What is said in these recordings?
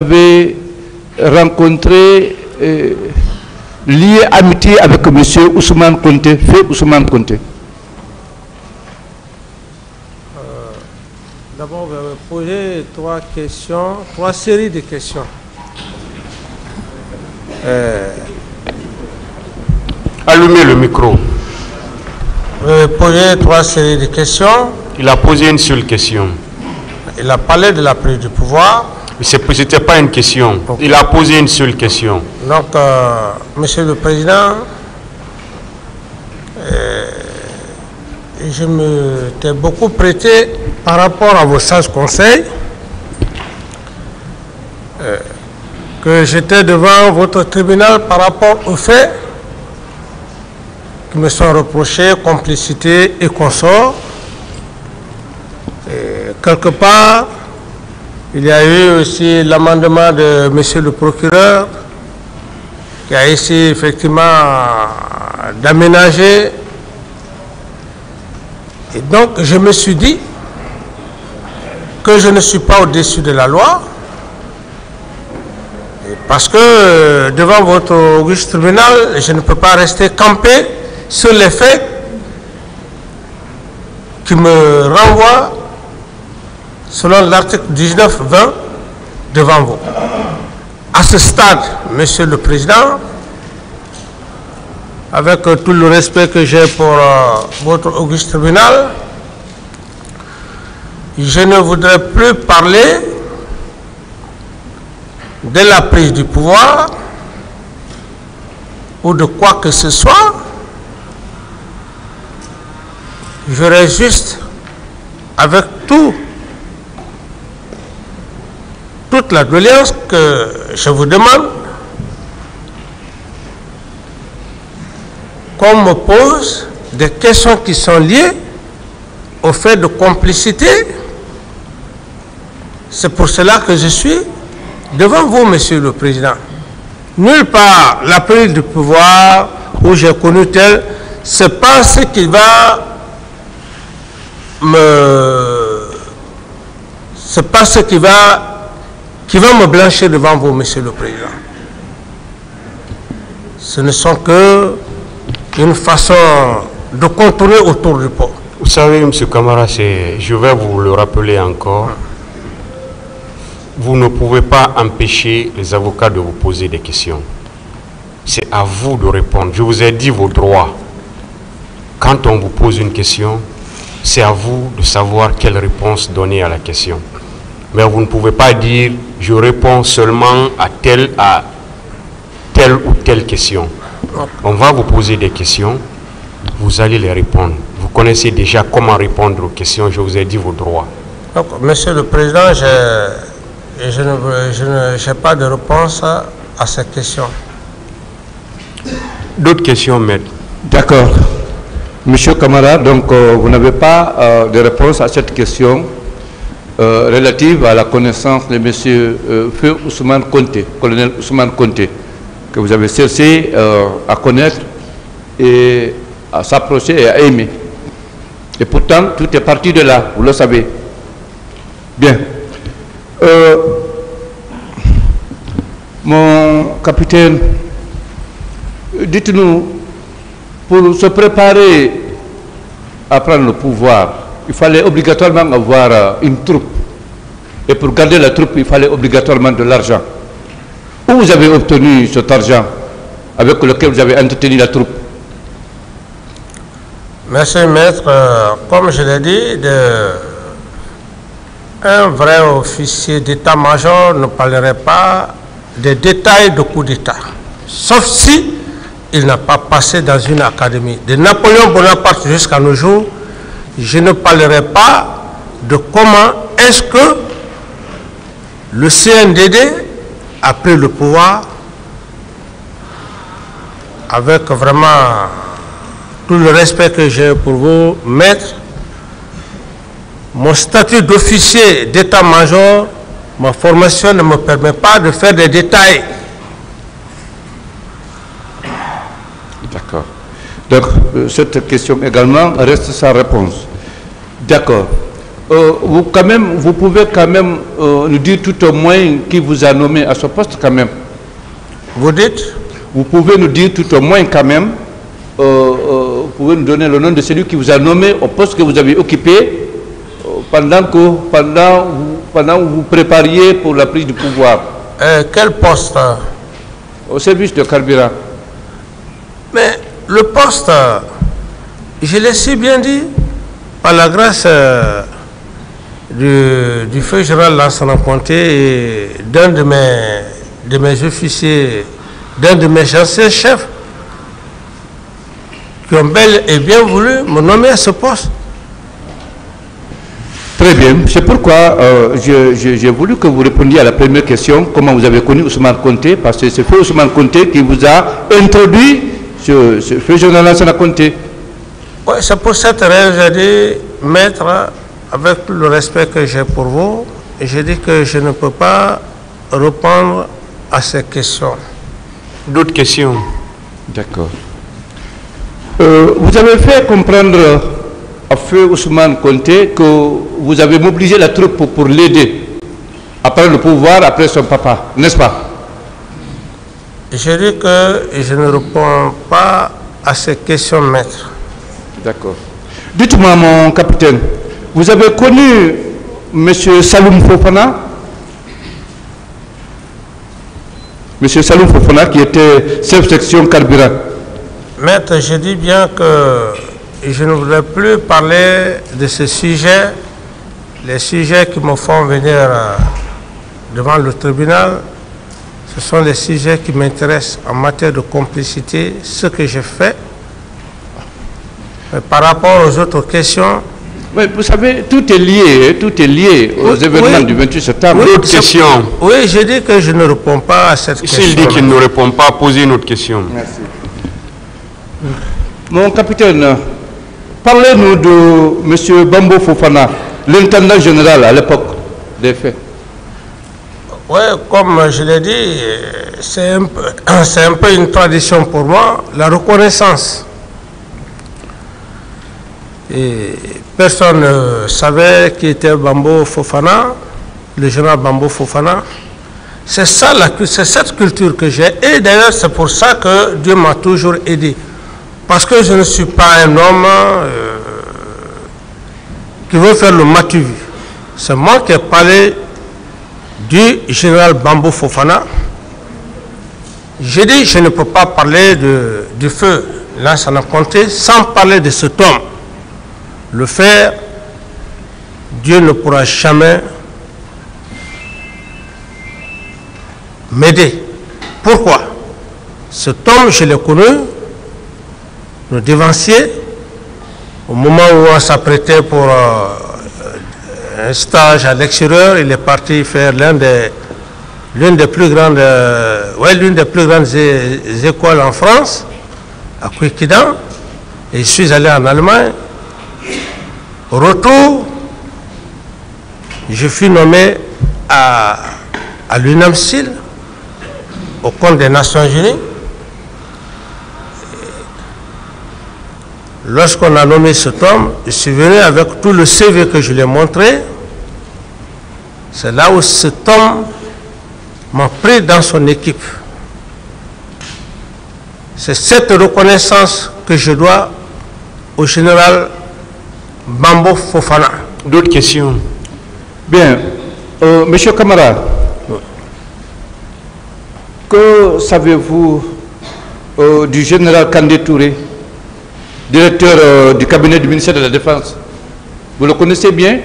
avez rencontré, lié amitié avec M. Ousmane Konté, fait Ousmane Konté? D'abord, vous avez posé trois séries de questions. Allumez le micro. Vous avez posé trois séries de questions. Il a posé une seule question. Il a parlé de la prise du pouvoir. Ce n'était pas une question. Il a posé une seule question. Donc, Monsieur le Président, je me t'ai beaucoup prêté par rapport à vos sages conseils que j'étais devant votre tribunal par rapport aux faits qui me sont reprochés, complicité et consorts. Quelque part, il y a eu aussi l'amendement de Monsieur le procureur qui a essayé effectivement d'aménager. Et donc, je me suis dit que je ne suis pas au-dessus de la loi parce que devant votre auguste tribunal, je ne peux pas rester campé sur les faits qui me renvoient selon l'article 19-20 devant vous. À ce stade, Monsieur le Président, avec tout le respect que j'ai pour votre auguste tribunal, je ne voudrais plus parler de la prise du pouvoir ou de quoi que ce soit. J'aurais juste, avec toute la doléance que je vous demande, qu'on me pose des questions qui sont liées au fait de complicité. C'est pour cela que je suis devant vous, Monsieur le Président. Nulle part la prise du pouvoir où j'ai connu tel, c'est pas ce qui va me blanchir devant vous, Monsieur le Président. Ce ne sont que une façon de contourner autour du pot. Vous savez, M. Camara, je vais vous le rappeler encore. Vous ne pouvez pas empêcher les avocats de vous poser des questions. C'est à vous de répondre. Je vous ai dit vos droits. Quand on vous pose une question, c'est à vous de savoir quelle réponse donner à la question. Mais vous ne pouvez pas dire « je réponds seulement à telle ou telle question ». On va vous poser des questions, vous allez les répondre. Vous connaissez déjà comment répondre aux questions, je vous ai dit vos droits. Donc, Monsieur le Président, je n'ai pas de réponse à cette question. D'autres questions, maître? D'accord. Monsieur Camara, donc vous n'avez pas de réponse à cette question relative à la connaissance de Monsieur Feu Ousmane Konté, colonel Ousmane Konté, que vous avez cherché à connaître et à s'approcher et à aimer. Et pourtant, tout est parti de là, vous le savez. Bien. Mon capitaine, dites-nous, pour se préparer à prendre le pouvoir, il fallait obligatoirement avoir une troupe. Et pour garder la troupe, il fallait obligatoirement de l'argent. Où vous avez obtenu cet argent avec lequel vous avez entretenu la troupe? Monsieur le maître, comme je l'ai dit, un vrai officier d'état-major ne parlerait pas des détails de coup d'État, sauf si il n'a pas passé dans une académie. De Napoléon Bonaparte jusqu'à nos jours, je ne parlerai pas de comment est-ce que le CNDD a pris le pouvoir avec vraiment tout le respect que j'ai pour vous, maître. Mon statut d'officier d'état-major, ma formation ne me permet pas de faire des détails. D'accord. Donc, cette question également reste sans réponse. D'accord. vous pouvez quand même nous dire tout au moins qui vous a nommé à ce poste quand même. Vous dites? Vous pouvez nous dire tout au moins quand même, vous pouvez nous donner le nom de celui qui vous a nommé au poste que vous avez occupé pendant que vous prépariez pour la prise du pouvoir. Quel poste? Au service de carburant. Mais le poste, je l'ai si bien dit, par la grâce du feu général Lansana Conté et d'un de mes officiers, d'un de mes anciens chefs, qui ont bel et bien voulu me nommer à ce poste. Très bien. C'est pourquoi j'ai voulu que vous répondiez à la première question, comment vous avez connu Ousmane Conté, parce que c'est feu Ousmane Conté qui vous a introduit ce feu général Lansana Conté. Oui, c'est pour cette raison que j'ai dit, maître, avec tout le respect que j'ai pour vous, j'ai dit que je ne peux pas répondre à ces questions. D'autres questions? D'accord. Vous avez fait comprendre à feu Ousmane Conté que vous avez mobilisé la troupe pour l'aider à prendre le pouvoir après son papa, n'est-ce pas? J'ai dit que je ne réponds pas à ces questions, maître. D'accord. Dites-moi, mon capitaine, vous avez connu M. Saloum Fofana? M. Saloum Fofana qui était chef-section carburant. Maître, je dis bien que je ne voudrais plus parler de ce sujet. Les sujets qui me font venir devant le tribunal, ce sont les sujets qui m'intéressent en matière de complicité, ce que j'ai fait. Mais par rapport aux autres questions... Oui, vous savez, tout est lié aux événements du 28 septembre. Oui, d'autres questions? Oui, je dis que je ne réponds pas à cette question. S'il dit qu'il ne répond pas, posez une autre question. Merci. Mon capitaine, parlez-nous de M. Bambo Fofana, l'intendant général à l'époque des faits. Oui, comme je l'ai dit, c'est un peu une tradition pour moi, la reconnaissance. Et personne ne savait qui était Bambo Fofana, le général Bambo Fofana. C'est ça, c'est cette culture que j'ai. Et d'ailleurs, c'est pour ça que Dieu m'a toujours aidé. Parce que je ne suis pas un homme qui veut faire le matu. C'est moi qui ai parlé du général Bambo Fofana. J'ai dit je ne peux pas parler du feu Lansana Conté sans parler de cet homme. Le faire, Dieu ne pourra jamais m'aider. Pourquoi? Cet homme, je l'ai connu, le dévancier, au moment où on s'apprêtait pour un stage à l'extérieur, il est parti faire l'une des plus grandes écoles en France, à Kouikidan, et je suis allé en Allemagne. Au retour, je fus nommé à l'UNAMSIL, au compte des Nations Unies. Lorsqu'on a nommé cet homme, je suis venu avec tout le CV que je lui ai montré. C'est là où cet homme m'a pris dans son équipe. C'est cette reconnaissance que je dois au général Bambo Fofana. D'autres questions? Bien. Monsieur Camara, que savez-vous du général Kandé Touré, directeur du cabinet du ministère de la Défense? Vous le connaissez bien?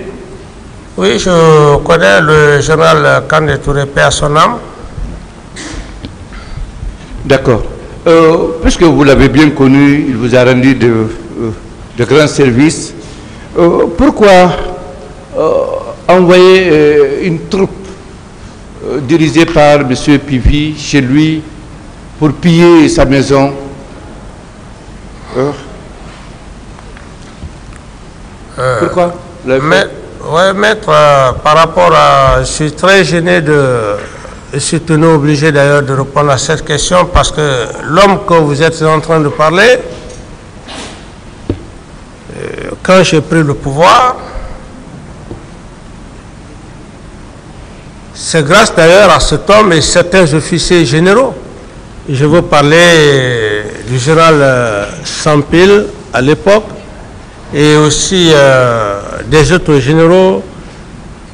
Oui, je connais le général Kandé Touré, paix à son âme. D'accord. Puisque vous l'avez bien connu, il vous a rendu de grands services. Pourquoi envoyer une troupe dirigée par M. Pivi chez lui pour piller sa maison? Pourquoi? Oui, maître, par rapport à... Je suis très gêné je suis tenu obligé d'ailleurs de répondre à cette question parce que l'homme que vous êtes en train de parler, quand j'ai pris le pouvoir, C'est grâce d'ailleurs à cet homme et certains officiers généraux. Je veux parler du général Sampil à l'époque et aussi des autres généraux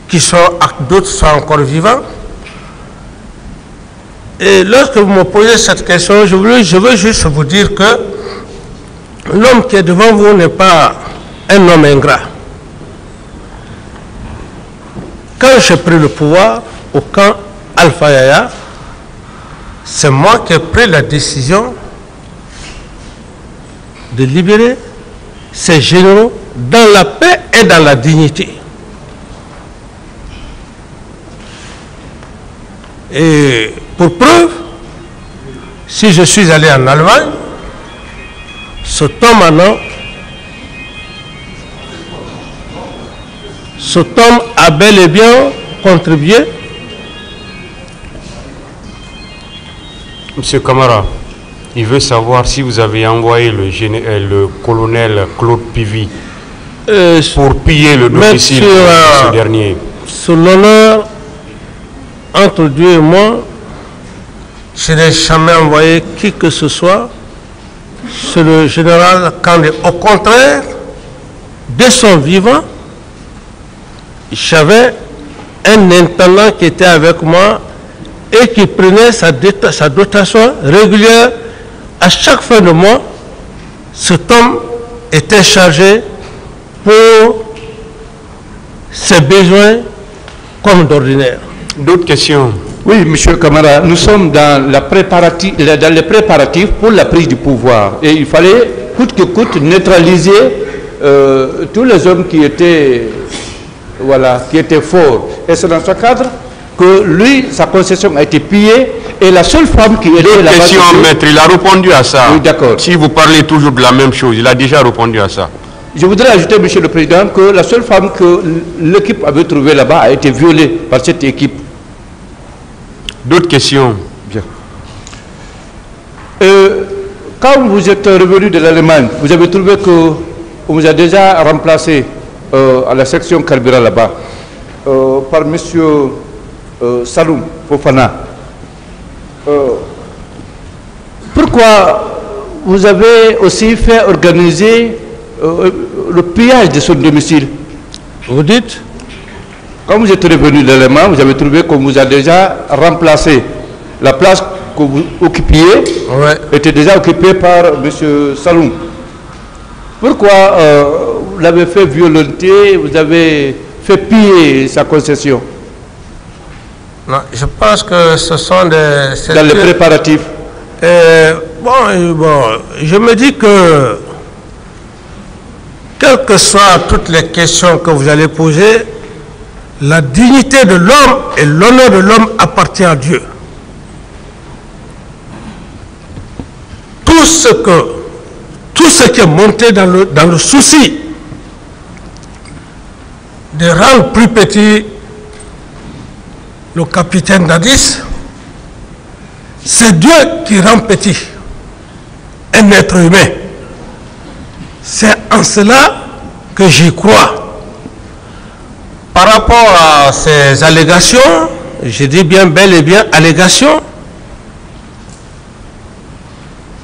qui sont, d'autres sont encore vivants. Et lorsque vous me posez cette question, je veux juste vous dire que l'homme qui est devant vous n'est pas un homme ingrat. Quand j'ai pris le pouvoir au camp Alpha Yaya, c'est moi qui ai pris la décision de libérer ces généraux dans la paix et dans la dignité. Et pour preuve, si je suis allé en Allemagne, cet homme a bel et bien contribué. Monsieur Camara, il veut savoir si vous avez envoyé le colonel Claude Pivy pour piller le domicile de ce dernier. Sur l'honneur, entre Dieu et moi, je n'ai jamais envoyé qui que ce soit sur le général Kandé. Au contraire, dès son vivant, j'avais un intendant qui était avec moi et qui prenait sa dotation régulière à chaque fin de mois. Cet homme était chargé pour ses besoins comme d'ordinaire. D'autres questions? Oui, monsieur Camara, nous sommes dans les préparatifs pour la prise du pouvoir. Et il fallait, coûte que coûte, neutraliser tous les hommes qui étaient forts. Et c'est dans ce cadre que lui, sa concession a été pillée et la seule femme qui était là-bas... Question, maître, il a répondu à ça. Oui, d'accord. Si vous parlez toujours de la même chose, il a déjà répondu à ça. Je voudrais ajouter, monsieur le président, que la seule femme que l'équipe avait trouvée là-bas a été violée par cette équipe. D'autres questions? Bien. Quand vous êtes revenu de l'Allemagne, vous avez trouvé qu'on vous a déjà remplacé à la section carburant là-bas par monsieur Saloum Fofana. Pourquoi vous avez aussi fait organiser le pillage de son domicile? Vous dites? Quand vous êtes revenu de l'Allemagne, vous avez trouvé qu'on vous a déjà remplacé. La place que vous occupiez était déjà occupée par M. Saloum. Pourquoi vous l'avez fait violenter, vous avez fait piller sa concession? Non, je pense que ce sont des... Dans les préparatifs. Je me dis que, quelles que soient toutes les questions que vous allez poser, la dignité de l'homme et l'honneur de l'homme appartient à Dieu. Tout ce qui est monté dans le souci de rendre plus petit le capitaine Dadis, c'est Dieu qui rend petit un être humain. C'est en cela que j'y crois. Par rapport à ces allégations, je dis bien bel et bien allégations,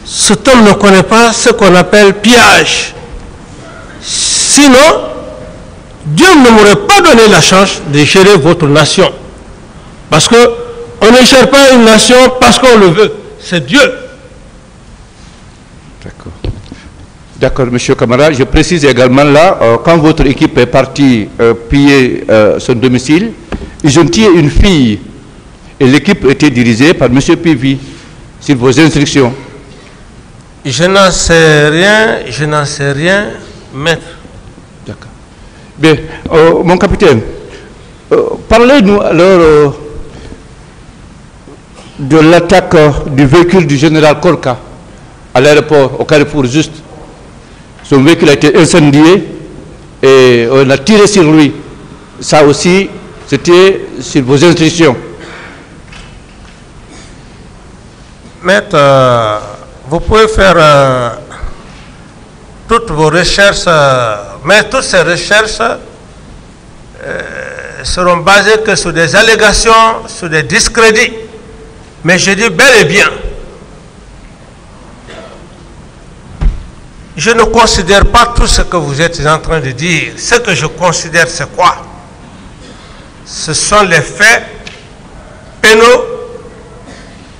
cet homme ne connaît pas ce qu'on appelle pillage. Sinon, Dieu ne m'aurait pas donné la chance de gérer votre nation. Parce qu'on ne gère pas une nation parce qu'on le veut. C'est Dieu. D'accord. D'accord, monsieur Camara. Je précise également là, quand votre équipe est partie piller son domicile, ils ont tué une fille. Et l'équipe était dirigée par monsieur Pivy, sur vos instructions. Je n'en sais rien, maître. D'accord. Bien, mon capitaine, parlez-nous alors de l'attaque du véhicule du général Korka à l'aéroport, au Carrefour juste. Son véhicule a été incendié et on a tiré sur lui. Ça aussi, c'était sur vos instructions. Maître, vous pouvez faire toutes vos recherches, mais toutes ces recherches seront basées que sur des allégations, sur des discrédits. Mais je dis bel et bien, je ne considère pas tout ce que vous êtes en train de dire. Ce que je considère, c'est quoi? Ce sont les faits pénaux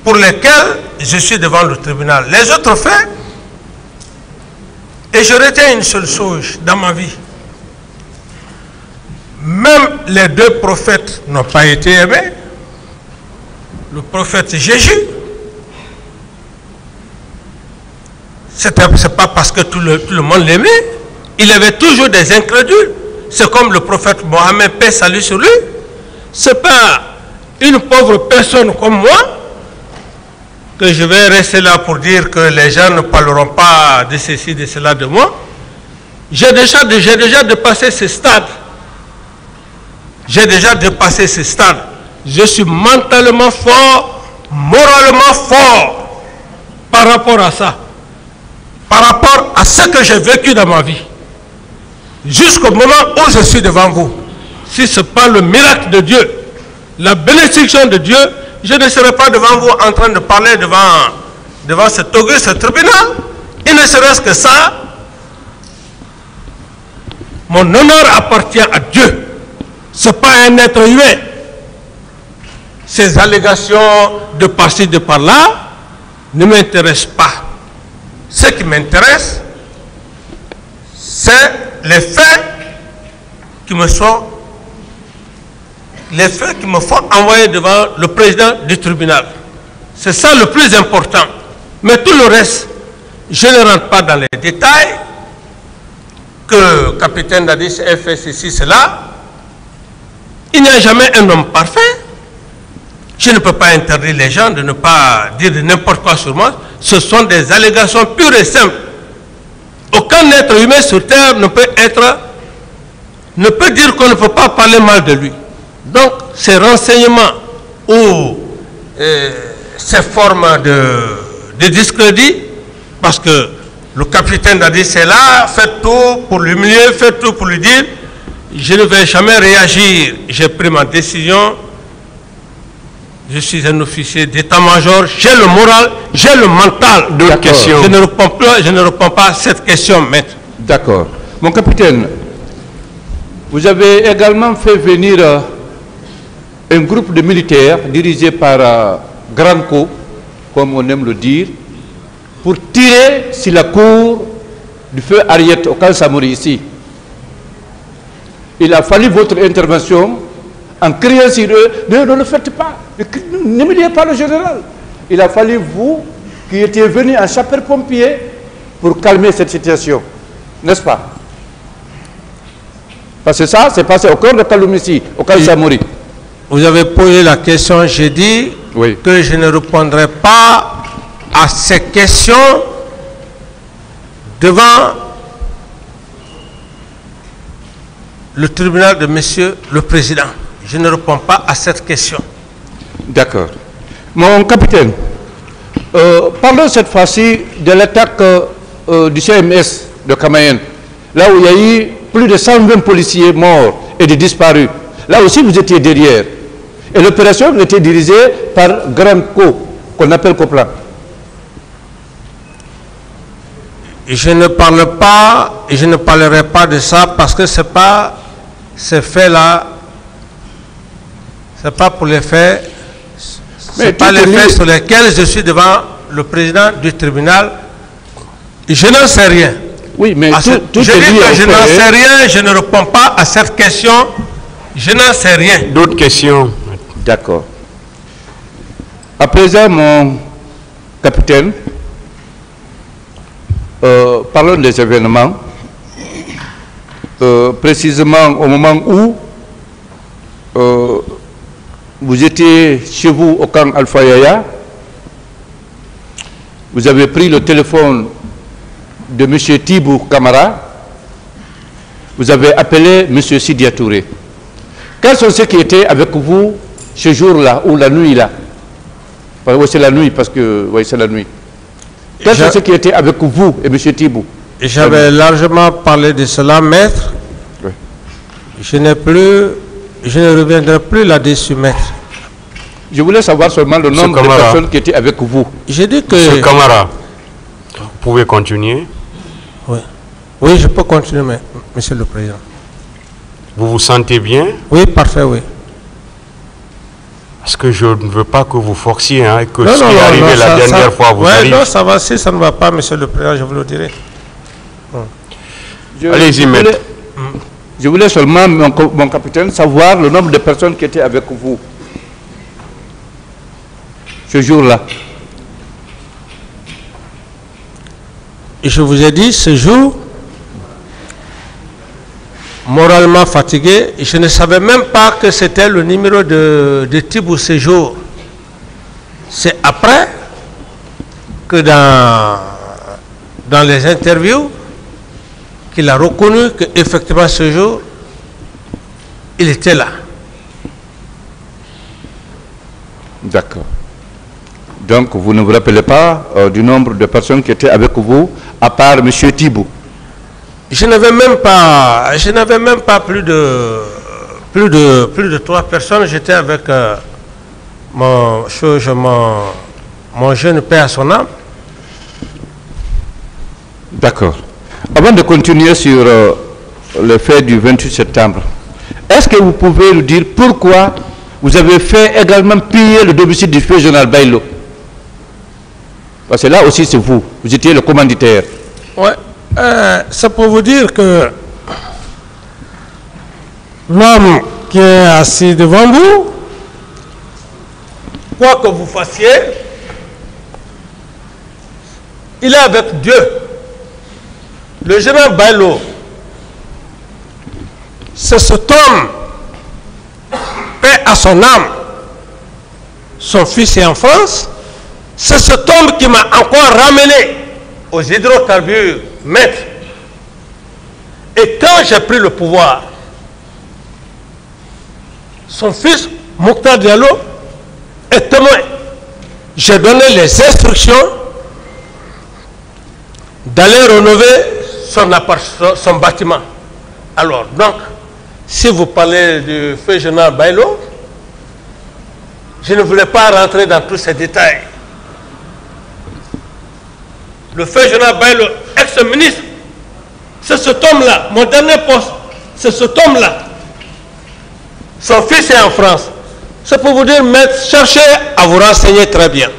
pour lesquels je suis devant le tribunal. Les autres faits, et je retiens une seule chose dans ma vie. Même les deux prophètes n'ont pas été aimés. Le prophète Jésus, c'est pas parce que tout le monde l'aimait. Il avait toujours des incrédules. C'est comme le prophète Mohammed, paix salut sur lui. C'est pas une pauvre personne comme moi que je vais rester là pour dire que les gens ne parleront pas de ceci, de cela de moi. J'ai déjà dépassé ce stade. J'ai déjà dépassé ce stade. Je suis mentalement fort, moralement fort par rapport à ça. Par rapport à ce que j'ai vécu dans ma vie. Jusqu'au moment où je suis devant vous. Si ce n'est pas le miracle de Dieu, la bénédiction de Dieu, je ne serai pas devant vous en train de parler devant cet auguste tribunal. Il ne serait-ce que ça. Mon honneur appartient à Dieu. Ce n'est pas un être humain. Ces allégations de par-ci, de par-là ne m'intéressent pas. Ce qui m'intéresse, c'est les faits qui me font envoyer devant le président du tribunal. C'est ça le plus important. Mais tout le reste, je ne rentre pas dans les détails. Que le capitaine Dadis ait fait ceci, cela. Il n'y a jamais un homme parfait. Je ne peux pas interdire les gens de ne pas dire de n'importe quoi sur moi. Ce sont des allégations pures et simples. Aucun être humain sur terre ne peut dire qu'on ne peut pas parler mal de lui. Donc, ces renseignements ou ces formes de discrédit, parce que le capitaine a dit c'est là, faites tout pour l'humilier, faites tout pour lui dire, je ne vais jamais réagir. J'ai pris ma décision. Je suis un officier d'état-major, j'ai le moral, j'ai le mental. D'autres questions. Je ne réponds pas à cette question, maître. D'accord. Mon capitaine, vous avez également fait venir un groupe de militaires dirigé par Granco, comme on aime le dire, pour tirer sur la cour du feu Ariette au Kansamori ici. Il a fallu votre intervention en criant sur eux, ne le faites pas, n'humiliez pas le général. Il a fallu vous qui étiez venus en sapeur-pompier pour calmer cette situation, n'est-ce pas? Parce que ça, c'est passé au cœur de Kaloumessi, au Kansamori. Vous avez posé la question, j'ai dit oui, que je ne répondrai pas à ces questions devant le tribunal de Monsieur le Président. Je ne réponds pas à cette question. D'accord. Mon capitaine, parlons cette fois-ci de l'attaque du CMS de Camayen, là où il y a eu plus de 120 policiers morts et des disparus. Là aussi, vous étiez derrière. Et l'opération était dirigée par Granco, qu'on appelle Coplan. Je ne parle pas, et je ne parlerai pas de ça parce que c'est pas ces faits-là, c'est pas pour les faits, c'est pas les faits sur lesquels je suis devant le président du tribunal. Je n'en sais rien. Oui, mais je dis que je n'en sais rien, je ne réponds pas à cette question. Je n'en sais rien. D'autres questions? D'accord. À présent, mon capitaine, parlons des événements. Précisément au moment où vous étiez chez vous au camp Alpha Yaya, vous avez pris le téléphone de M. Tibou Kamara, vous avez appelé M. Sidia Touré. Quels sont ceux qui étaient avec vous ce jour-là ou la nuit-là? Oui, c'est la nuit, parce que oui, c'est la nuit. Quels sont ceux qui étaient avec vous et M. Tibou? J'avais largement parlé de cela, maître. Oui. Je n'ai plus Je ne reviendrai plus là-dessus, maître. Je voulais savoir seulement le nombre de personnes qui étaient avec vous. J'ai dit que... Monsieur Camara, vous pouvez continuer. Oui. Oui, je peux continuer, Monsieur le Président. Vous vous sentez bien? Oui, parfait, oui. Parce que je ne veux pas que vous forciez, hein, que ce qui est arrivé la dernière fois vous arrive. Non, ça va, si ça ne va pas, Monsieur le Président, je vous le dirai. Allez-y, maître. Je voulais seulement, mon capitaine, savoir le nombre de personnes qui étaient avec vous ce jour-là. Je vous ai dit, ce jour, moralement fatigué, je ne savais même pas que c'était le numéro de Tibou ce jour. C'est après que dans les interviews, qu'il a reconnu qu'effectivement ce jour, il était là. D'accord. Donc, vous ne vous rappelez pas du nombre de personnes qui étaient avec vous, à part M. Tibou? Je n'avais même pas plus de 3 personnes. J'étais avec mon jeune père à son âme. D'accord. Avant de continuer sur le fait du 28 septembre, est-ce que vous pouvez nous dire pourquoi vous avez fait également piller le domicile du feu général Bailo? Parce que là aussi c'est vous étiez le commanditaire. Ouais, c'est pour vous dire que l'homme qui est assis devant vous, quoi que vous fassiez, il est avec Dieu. Le général Bailo, c'est cet homme, paix à son âme, son fils est en France, c'est cet homme qui m'a encore ramené aux hydrocarbures, maître. Et quand j'ai pris le pouvoir, son fils, Mokhtar Diallo, est témoin. J'ai donné les instructions d'aller rénover son bâtiment. Alors, donc, si vous parlez du feu général Bailo, je ne voulais pas rentrer dans tous ces détails. Le feu général Bailo, ex-ministre, c'est cet homme-là, mon dernier poste, c'est cet homme-là. Son fils est en France. C'est pour vous dire, maître, cherchez à vous renseigner très bien.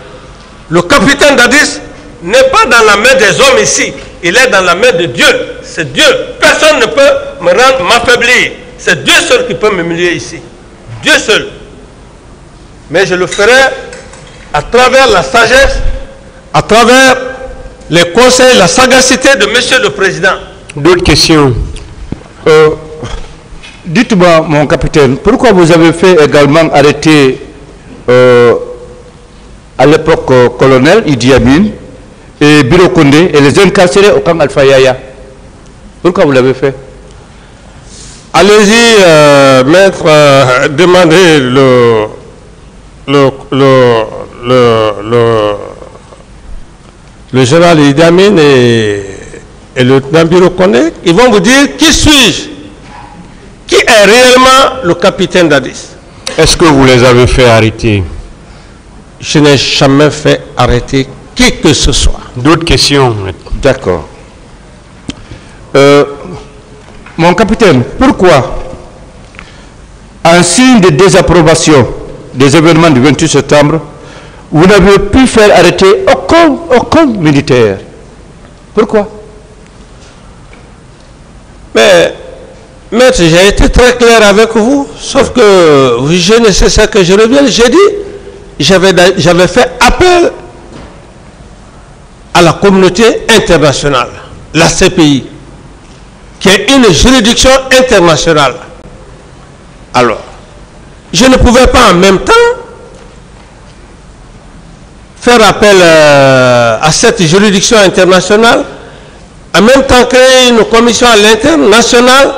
Le capitaine Dadis n'est pas dans la main des hommes ici. Il est dans la main de Dieu. C'est Dieu. Personne ne peut m'affaiblir. C'est Dieu seul qui peut m'humilier ici. Dieu seul. Mais je le ferai à travers la sagesse, à travers les conseils, la sagacité de Monsieur le Président. D'autres questions? Dites-moi, mon capitaine, pourquoi vous avez fait également arrêter à l'époque colonel Idi Amin et Biro Kondé et les incarcérer au camp Alpha Yaya? Pourquoi vous l'avez fait? Allez-y, maître, demandez le général Idi Amin et le lieutenant Biro Kondé. Ils vont vous dire qui suis-je? Qui est réellement le capitaine Dadis? Est-ce que vous les avez fait arrêter? Je n'ai jamais fait arrêter qui que ce soit. D'autres questions? D'accord. Mon capitaine, pourquoi, en signe de désapprobation des événements du 28 septembre, vous n'avez pu faire arrêter aucun militaire? Pourquoi? Mais, maître, j'ai été très clair avec vous, sauf que je ne sais ce que je reviens. J'ai dit, j'avais fait appel à la communauté internationale, la CPI, qui est une juridiction internationale. Alors, je ne pouvais pas en même temps faire appel à cette juridiction internationale, en même temps créer une commission à l'international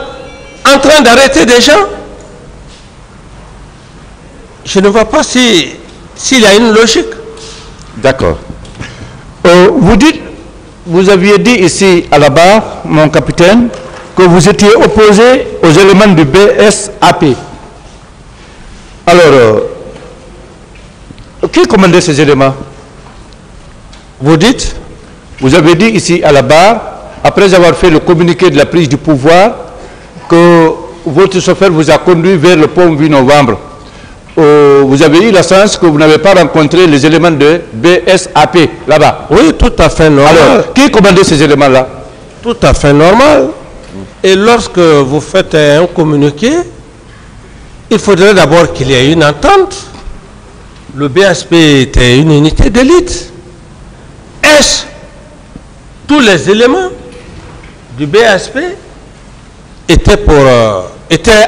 en train d'arrêter des gens. Je ne vois pas s'il y a une logique. D'accord. Vous aviez dit ici à la barre, mon capitaine, que vous étiez opposé aux éléments du BSAP. Alors, qui commandait ces éléments? Vous dites, vous avez dit ici à la barre, après avoir fait le communiqué de la prise du pouvoir, que votre chauffeur vous a conduit vers le pont 8 novembre. Vous avez eu la chance que vous n'avez pas rencontré les éléments de BSAP là-bas. Oui, tout à fait normal. Alors, qui commandait ces éléments-là? Tout à fait normal. Et lorsque vous faites un communiqué, il faudrait d'abord qu'il y ait une entente. Le BSP était une unité d'élite. Est-ce tous les éléments du BSP étaient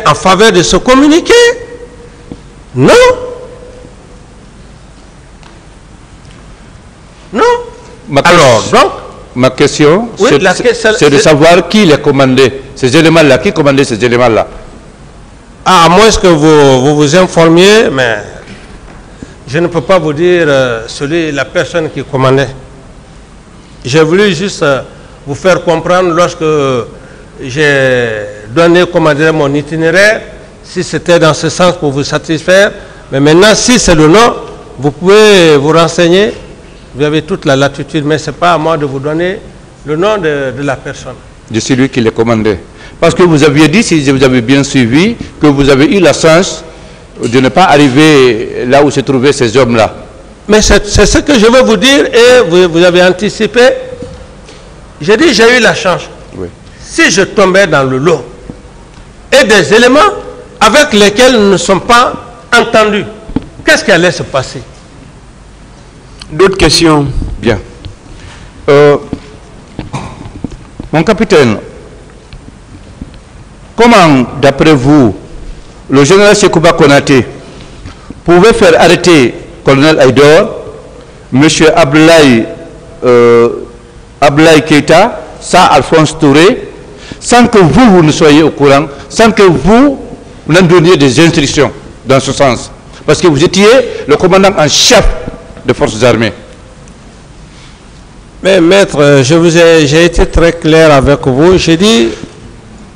en faveur de ce communiqué? Non. Non. Alors, donc, ma question, oui, c'est de savoir qui les commandait, ces éléments-là, qui commandait ces éléments-là. À moins que vous vous informiez, mais je ne peux pas vous dire la personne qui commandait. J'ai voulu juste vous faire comprendre lorsque j'ai donné, comment dire, mon itinéraire, si c'était dans ce sens pour vous satisfaire. Mais maintenant, si c'est le nom, vous pouvez vous renseigner. Vous avez toute la latitude, mais ce n'est pas à moi de vous donner le nom de la personne. De celui qui les commandait. Parce que vous aviez dit, si vous avez bien suivi, que vous avez eu la chance de ne pas arriver là où se trouvaient ces hommes-là. Mais c'est ce que je veux vous dire et vous avez anticipé. J'ai dit, j'ai eu la chance. Oui. Si je tombais dans le lot et des éléments avec lesquels nous ne sommes pas entendus, qu'est-ce qui allait se passer? D'autres questions? Bien. Mon capitaine, comment, d'après vous, le général Sekouba Konaté pouvait faire arrêter colonel Aïdor, M. Ablaï Keita, ça Alphonse Touré, sans que vous ne soyez au courant, sans que vous n'en donniez des instructions dans ce sens? Parce que vous étiez le commandant en chef des forces armées. Mais maître, j'ai été très clair avec vous. J'ai dit,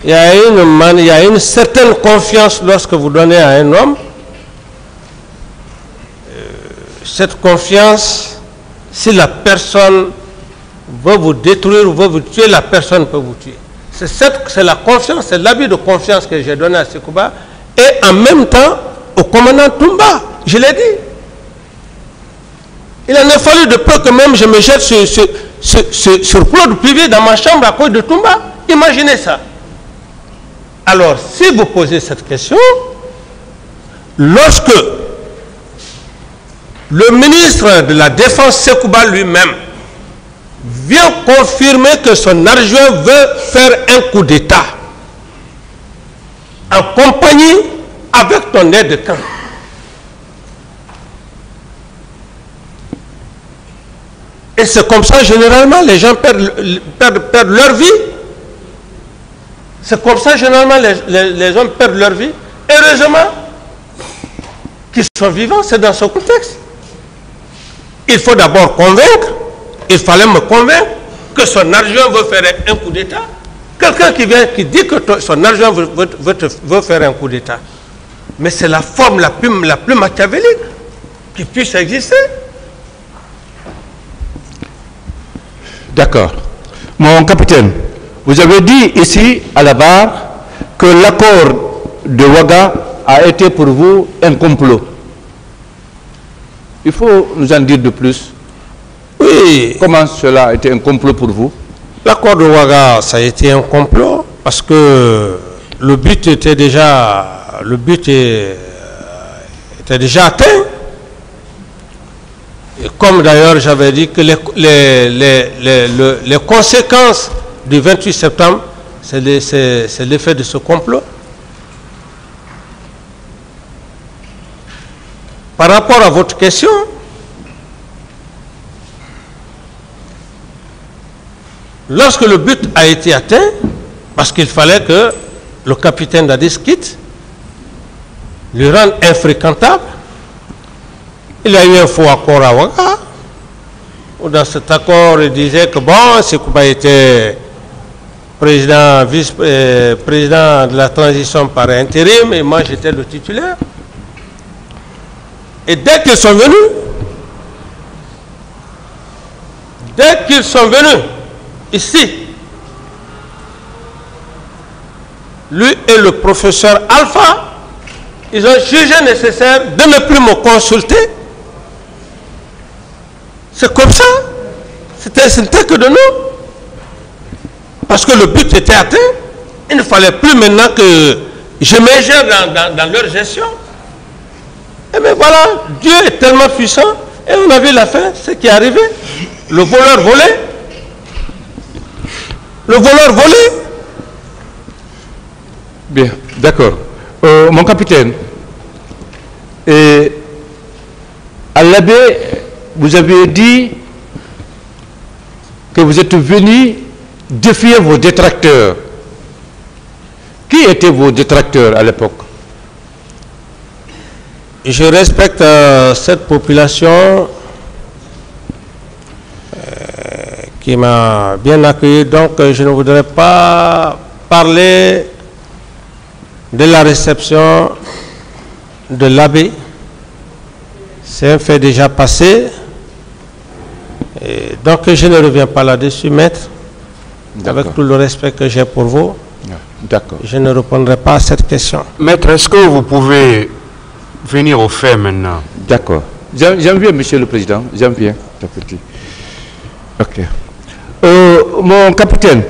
il y a une certaine confiance lorsque vous donnez à un homme. Cette confiance, si la personne veut vous détruire ou veut vous tuer, la personne peut vous tuer. C'est la confiance, c'est l'habit de confiance que j'ai donné à Sekouba et en même temps au commandant Toumba. Je l'ai dit. Il en a fallu de peu que même je me jette sur Claude Privé dans ma chambre à cause de Toumba. Imaginez ça. Alors, si vous posez cette question, lorsque le ministre de la Défense Sekouba lui-même vient confirmer que son adjoint veut faire un coup d'État en compagnie avec ton aide de camp, et c'est comme ça généralement les gens perdent leur vie. C'est comme ça généralement les hommes perdent leur vie. Heureusement qu'ils sont vivants, c'est dans ce contexte. Il faut d'abord convaincre, il fallait me convaincre que son adjoint veut faire un coup d'État. Quelqu'un qui dit que son adjoint veut faire un coup d'État. Mais c'est la forme la plus machiavélique qui puisse exister. D'accord. Mon capitaine, vous avez dit ici à la barre que l'accord de Ouaga a été pour vous un complot. Il faut nous en dire de plus. Oui. Comment cela a été un complot pour vous? L'accord de Ouaga, ça a été un complot parce que le but était déjà atteint. Et comme d'ailleurs j'avais dit que les conséquences du 28 septembre, c'est l'effet de ce complot. Par rapport à votre question, lorsque le but a été atteint, parce qu'il fallait que le capitaine Dadis quitte, lui rende infréquentable, il y a eu un faux accord à Ouaga, où dans cet accord, il disait que bon, Sekouba était vice-président de la transition par intérim, et moi j'étais le titulaire. Et dès qu'ils sont venus ici, lui et le professeur Alpha, ils ont jugé nécessaire de ne plus me consulter. C'est comme ça. C'était que de nous. Parce que le but était atteint. Il ne fallait plus maintenant que je m'ingère dans leur gestion. Et bien voilà, Dieu est tellement puissant. Et on a vu la fin, ce qui est arrivé. Le voleur volé. Le voleur volé. Bien, d'accord. Mon capitaine, à l'abbé, vous avez dit que vous êtes venu défier vos détracteurs. Qui étaient vos détracteurs à l'époque? Je respecte cette population qui m'a bien accueilli, donc je ne voudrais pas parler de la réception de l'abbé. C'est un fait déjà passé. Et donc je ne reviens pas là-dessus, maître. Avec tout le respect que j'ai pour vous, je ne répondrai pas à cette question. Maître, est-ce que vous pouvez venir au fait maintenant? D'accord. J'en viens, monsieur le président. J'en viens. Ok. Mon capitaine,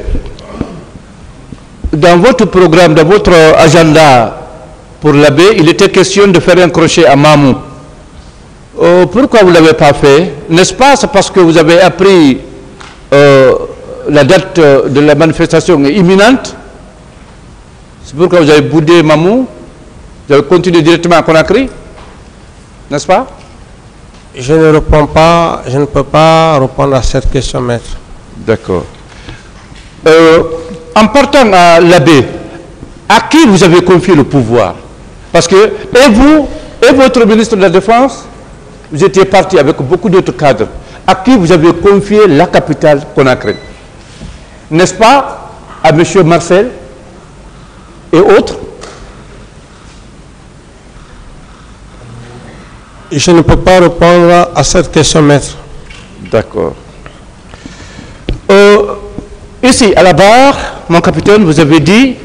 dans votre programme, dans votre agenda pour l'abbé, il était question de faire un crochet à Mamou. Pourquoi vous ne l'avez pas fait? N'est-ce pas? C'est parce que vous avez appris la date de la manifestation est imminente. C'est pourquoi vous avez boudé Mamou. Vous avez continué directement à Conakry. N'est-ce pas? Je ne réponds pas, je ne peux pas répondre à cette question, maître. D'accord. En partant à l'abbé, à qui vous avez confié le pouvoir? Parce que, et vous, et votre ministre de la Défense, vous étiez parti avec beaucoup d'autres cadres. À qui vous avez confié la capitale Conakry? N'est-ce pas à M. Marcel et autres? Je ne peux pas répondre à cette question, maître. D'accord. Ici, à la barre, mon capitaine, vous avez dit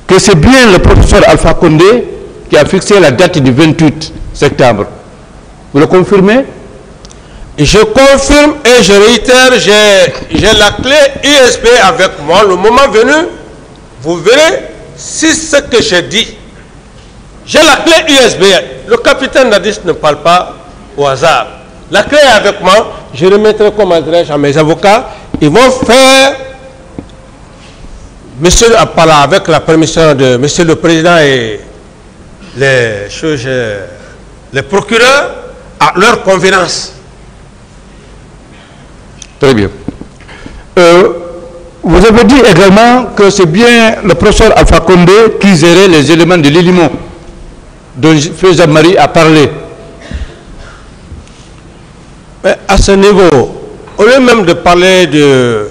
que c'est bien le professeur Alpha Condé qui a fixé la date du 28 septembre. Vous le confirmez? Je confirme et je réitère, j'ai la clé USB avec moi. Le moment venu, vous verrez si ce que j'ai dit. J'ai la clé USB. Le capitaine Nadis ne parle pas au hasard. La clé est avec moi. Je remettrai comme adresse à mes avocats. Ils vont faire, monsieur Appala, avec la permission de monsieur le président et les procureurs, à leur convenance. Très bien. Vous avez dit également que c'est bien le professeur Alpha Condé qui gérait les éléments de l'Ilimo, dont Jean-Marie a parlé. Mais à ce niveau, au lieu même de parler de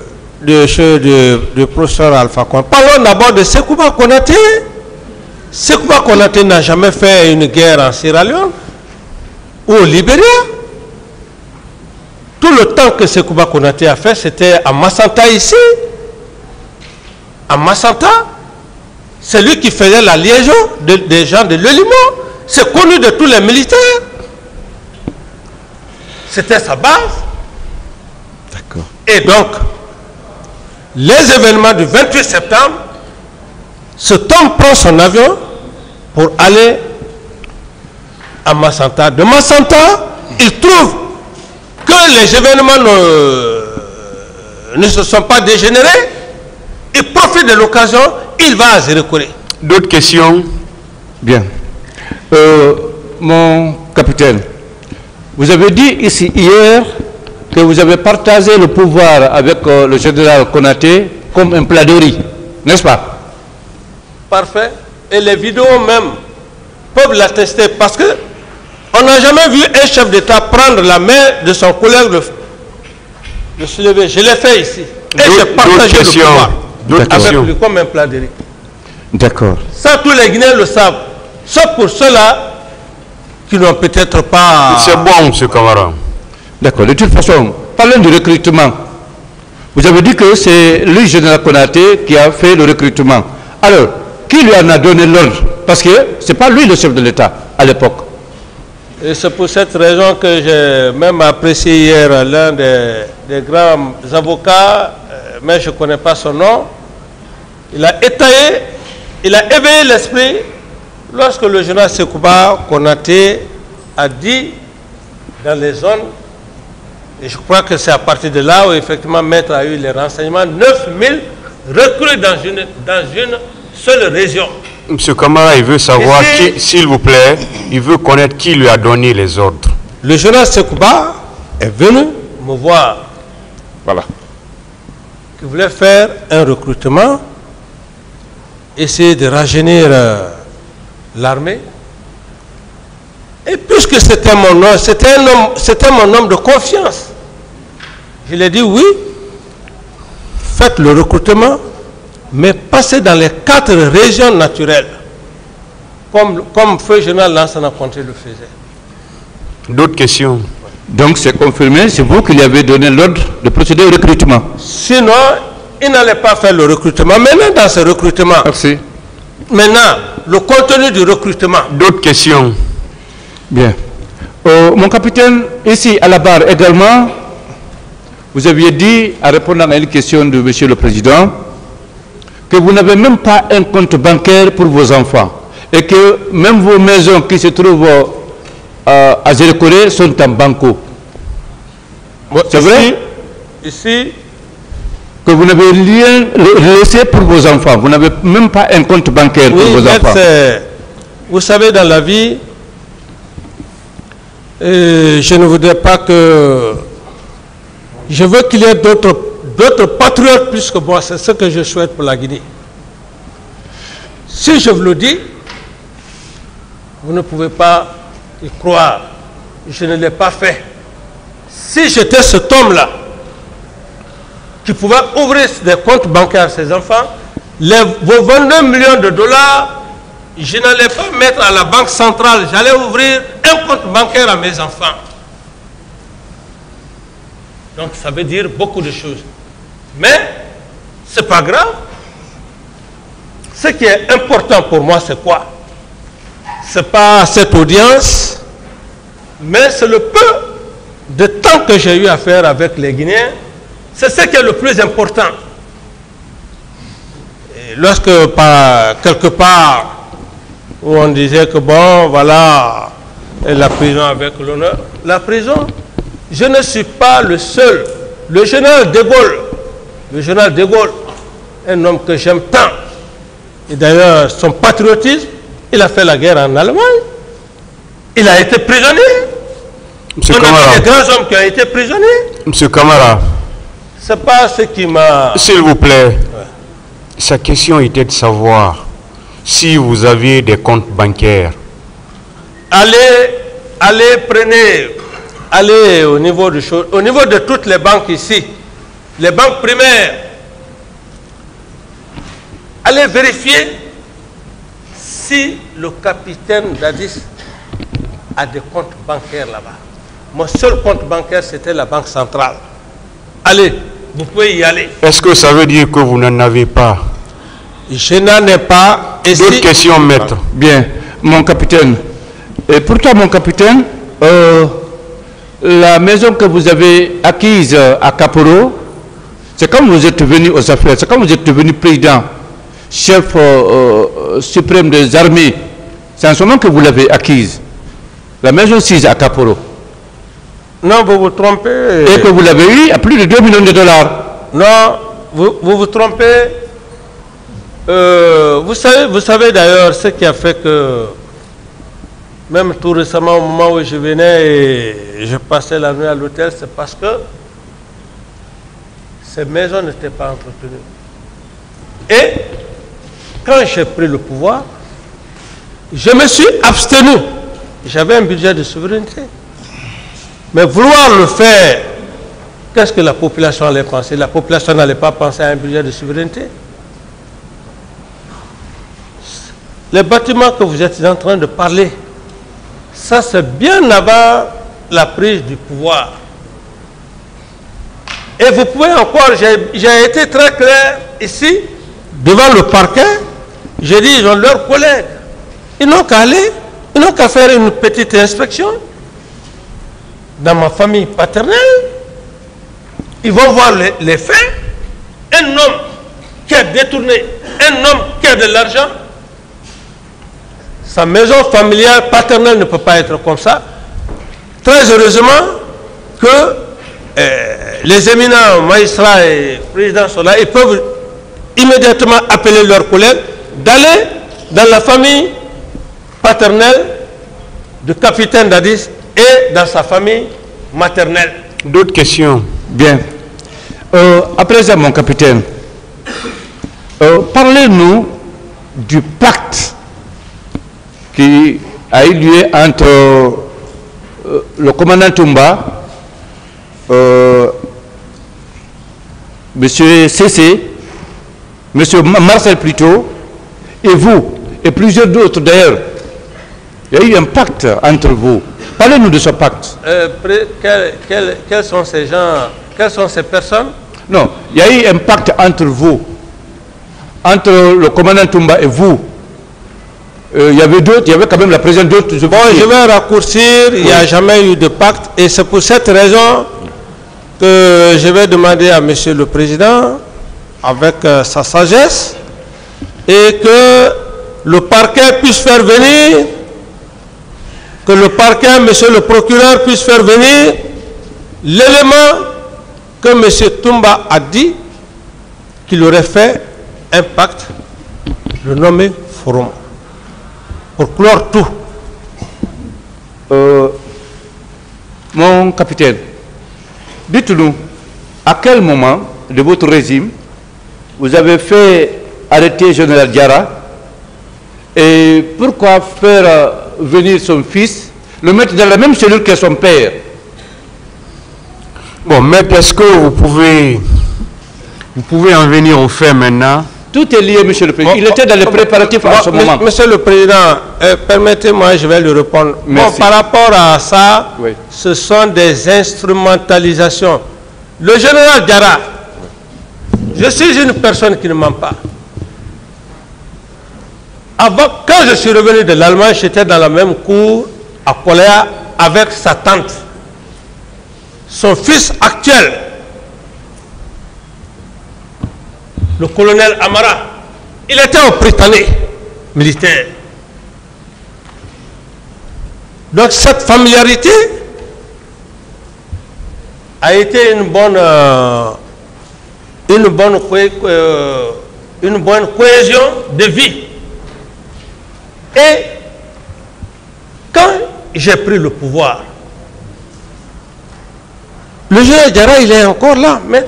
professeur Alpha Condé, parlons d'abord de Sekouba Konaté. Sekouba Konaté n'a jamais fait une guerre en Sierra Leone ou au Libéria. Tout le temps que Sekouba Konaté a fait, c'était à Massanta ici. À Massanta, c'est lui qui faisait la liaison des gens de l'Elimo. C'est connu de tous les militaires. C'était sa base. D'accord. Et donc, les événements du 28 septembre, cet homme prend son avion pour aller à Massanta. De Massanta, il trouve que les événements ne se sont pas dégénérés. Il profite de l'occasion, il va à Zérekore. D'autres questions? Bien. Mon capitaine, vous avez dit ici hier que vous avez partagé le pouvoir avec le général Konaté comme un plat de riz, n'est-ce pas? Parfait. Et les vidéos même peuvent l'attester parce que on n'a jamais vu un chef d'État prendre la main de son collègue de se lever. Je l'ai fait ici. Et j'ai partagé le pouvoir avec lui comme un plat de riz. D'accord. Ça, tous les Guinéens le savent. Sauf pour ceux-là qui n'ont peut-être pas... C'est bon, M. Camara. D'accord. De toute façon, parlons du recrutement. Vous avez dit que c'est le général Konaté qui a fait le recrutement. Alors, qui lui en a donné l'ordre? Parce que ce n'est pas lui le chef de l'État à l'époque. Et c'est pour cette raison que j'ai même apprécié hier l'un des grands avocats, mais je ne connais pas son nom. Il a étayé, il a éveillé l'esprit lorsque le général Sekouba Konaté a dit dans les zones, et je crois que c'est à partir de là où effectivement Maître a eu les renseignements, 9000 recrues dans une seule région. M. Camara, il veut savoir, s'il vous plaît, il veut connaître qui lui a donné les ordres. Le général Sekouba est venu me voir. Voilà. Il voulait faire un recrutement, essayer de rajeunir l'armée. Et puisque c'était mon homme, c'était mon homme de confiance, je lui ai dit oui, faites le recrutement, mais passez dans les 4 régions naturelles, comme Feu Général Lansana Conté le faisait. D'autres questions? Donc c'est confirmé, c'est vous qui lui avez donné l'ordre de procéder au recrutement. Sinon, il n'allait pas faire le recrutement. Maintenant, dans ce recrutement, merci. Maintenant, le contenu du recrutement. D'autres questions? Bien. Mon capitaine, ici à la barre également, vous aviez dit, en répondant à une question de Monsieur le Président, que vous n'avez même pas un compte bancaire pour vos enfants et que même vos maisons qui se trouvent à Zérekoré sont en banco. C'est vrai? Ici, que vous n'avez rien laissé pour vos enfants. Vous n'avez même pas un compte bancaire pour vos enfants. Vous savez, dans la vie, je ne voudrais pas que... Je veux qu'il y ait d'autres patriotes plus que moi. C'est ce que je souhaite pour la Guinée. Si je vous le dis, vous ne pouvez pas y croire. Je ne l'ai pas fait. Si j'étais cet homme-là, qui pouvait ouvrir des comptes bancaires à ses enfants, vos 22 millions de dollars, je n'allais pas mettre à la banque centrale, j'allais ouvrir un compte bancaire à mes enfants. Donc ça veut dire beaucoup de choses. Mais ce n'est pas grave. Ce qui est important pour moi, c'est quoi? Ce n'est pas cette audience, mais c'est le peu de temps que j'ai eu à faire avec les Guinéens. C'est ce qui est le plus important. Et lorsque, quelque part, où on disait que bon, voilà, la prison avec l'honneur, la prison, je ne suis pas le seul. Le général de Gaulle, un homme que j'aime tant, et d'ailleurs son patriotisme, il a fait la guerre en Allemagne, il a été prisonnier. Monsieur On Camara. a des grands hommes qui ont été prisonniers. Monsieur Camara. C'est pas ce qui m'a... S'il vous plaît, ouais. Sa question était de savoir si vous aviez des comptes bancaires. Allez au niveau de toutes les banques ici, les banques primaires, allez vérifier si le capitaine Dadis a des comptes bancaires là-bas. Mon seul compte bancaire, c'était la banque centrale. Allez, vous pouvez y aller. Est-ce que ça veut dire que vous n'en avez pas? Je n'en ai pas. D'autres questions, maître? Bien, mon capitaine. Et pour toi, mon capitaine, la maison que vous avez acquise à Kaporo, c'est quand vous êtes venu aux affaires, c'est quand vous êtes devenu président, chef suprême des armées, c'est en ce moment que vous l'avez acquise. La maison 6 à Kaporo. Non, vous vous trompez. Et que vous l'avez eu à plus de 2 millions de dollars. Non, vous vous trompez. Vous savez d'ailleurs ce qui a fait que, même tout récemment, au moment où je venais et je passais la nuit à l'hôtel, c'est parce que ces maisons n'étaient pas entretenues. Et quand j'ai pris le pouvoir, je me suis abstenu. J'avais un budget de souveraineté. Mais vouloir le faire, qu'est-ce que la population allait penser? La population n'allait pas penser à un budget de souveraineté. Les bâtiments que vous êtes en train de parler, Ça, c'est bien avant la prise du pouvoir. Et vous pouvez encore, j'ai été très clair ici, devant le parquet, j'ai dit, ils ont leurs collègues. Ils n'ont qu'à aller, ils n'ont qu'à faire une petite inspection dans ma famille paternelle. Ils vont voir les faits. Un homme qui a détourné, un homme qui a de l'argent, sa maison familiale paternelle ne peut pas être comme ça. Très heureusement que les éminents magistrats et présidents sont là, ils peuvent immédiatement appeler leurs collègues d'aller dans la famille paternelle du capitaine Dadis et dans sa famille maternelle. D'autres questions? Bien. À présent, mon capitaine, parlez-nous du pacte qui a eu lieu entre le commandant Toumba, M. Cessé, M. Marcel plutôt, et vous, et plusieurs d'autres d'ailleurs. Il y a eu un pacte entre vous. Parlez-nous de ce pacte. Quels sont ces gens, quelles sont ces personnes? Non, il y a eu un pacte entre vous, entre le commandant Toumba et vous. Il y avait d'autres, il y avait quand même la présence d'autres. Bon, je vais raccourcir, il n'y a jamais eu de pacte et c'est pour cette raison que je vais demander à Monsieur le Président, avec sa sagesse, et que le parquet puisse faire venir, que le parquet, Monsieur le procureur, puisse faire venir l'élément que M. Toumba a dit qu'il aurait fait un pacte, le nommé forum, pour clore tout. Mon capitaine, dites-nous, à quel moment de votre régime vous avez fait arrêter Général Diarra et pourquoi faire venir son fils, le mettre dans la même cellule que son père? Bon, maître, est-ce que vous pouvez en venir au fait maintenant? Tout est lié, Monsieur le Président. Il était dans les préparatifs à ce moment. Monsieur le Président, permettez-moi, je vais le répondre. Bon, par rapport à ça, oui, ce sont des instrumentalisations. Le général Diarra, je suis une personne qui ne ment pas. Avant, quand je suis revenu de l'Allemagne, j'étais dans la même cour à Koléa avec sa tante. Son fils actuel, le colonel Amara, il était au Britannique militaire. Donc cette familiarité a été une bonne cohésion de vie. Et quand j'ai pris le pouvoir, le général Diarra, il est encore là, mais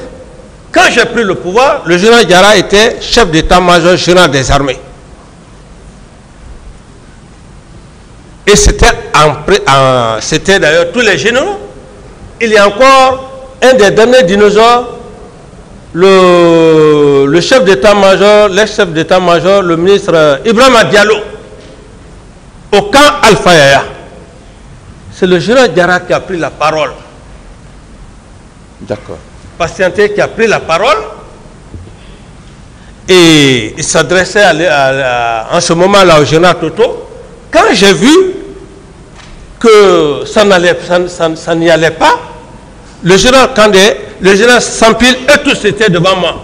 quand j'ai pris le pouvoir, le général Diarra était chef d'état-major général des armées. Et c'était d'ailleurs tous les généraux. Il y a encore un des derniers dinosaures, le chef d'état-major, l'ex-chef d'état-major, le ministre Ibrahima Diallo, au camp Alpha Yaya. C'est le général Diarra qui a pris la parole. D'accord. Patienté qui a pris la parole et il s'adressait en ce moment-là au général Toto. Quand j'ai vu que ça n'y allait pas, le général Kandé, le général Sampil, eux tous étaient devant moi.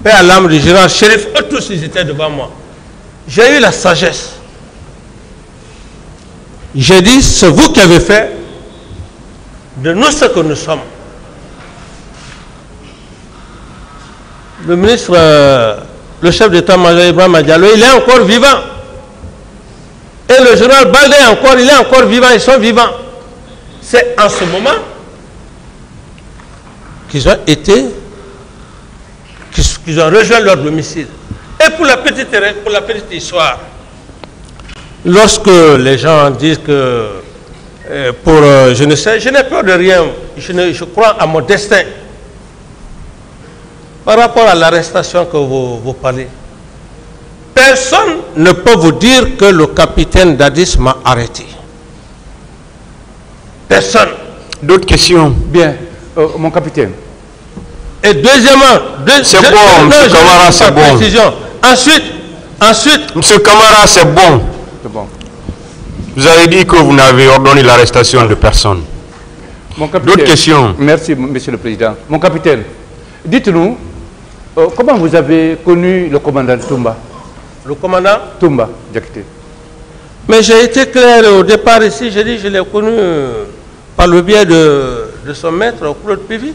Père à l'âme du général Chérif, eux tous ils étaient devant moi. J'ai eu la sagesse. J'ai dit, c'est vous qui avez fait de nous ce que nous sommes. Le ministre, le chef d'état-major Ibrahima Diallo, il est encore vivant. Et le général Baldé il est encore vivant, ils sont vivants. C'est en ce moment qu'ils ont rejoint leur domicile. Et pour la petite histoire, lorsque les gens disent que je ne sais, je n'ai peur de rien, je crois à mon destin. Par rapport à l'arrestation que vous parlez, personne ne peut vous dire que le capitaine Dadis m'a arrêté. personne. D'autres questions? Bien, mon capitaine. Et deuxièmement, c'est bon, M. Camara, c'est bon. Précision. Ensuite, M. Camara, c'est bon. C'est bon. Vous avez dit que vous n'avez ordonné l'arrestation de personne. D'autres questions? Merci, Monsieur le Président. Mon capitaine, dites-nous, comment vous avez connu le commandant Toumba? Le commandant Toumba Diakité. Mais j'ai été clair au départ ici, j'ai dit je l'ai connu par le biais de son maître, Claude Pivy.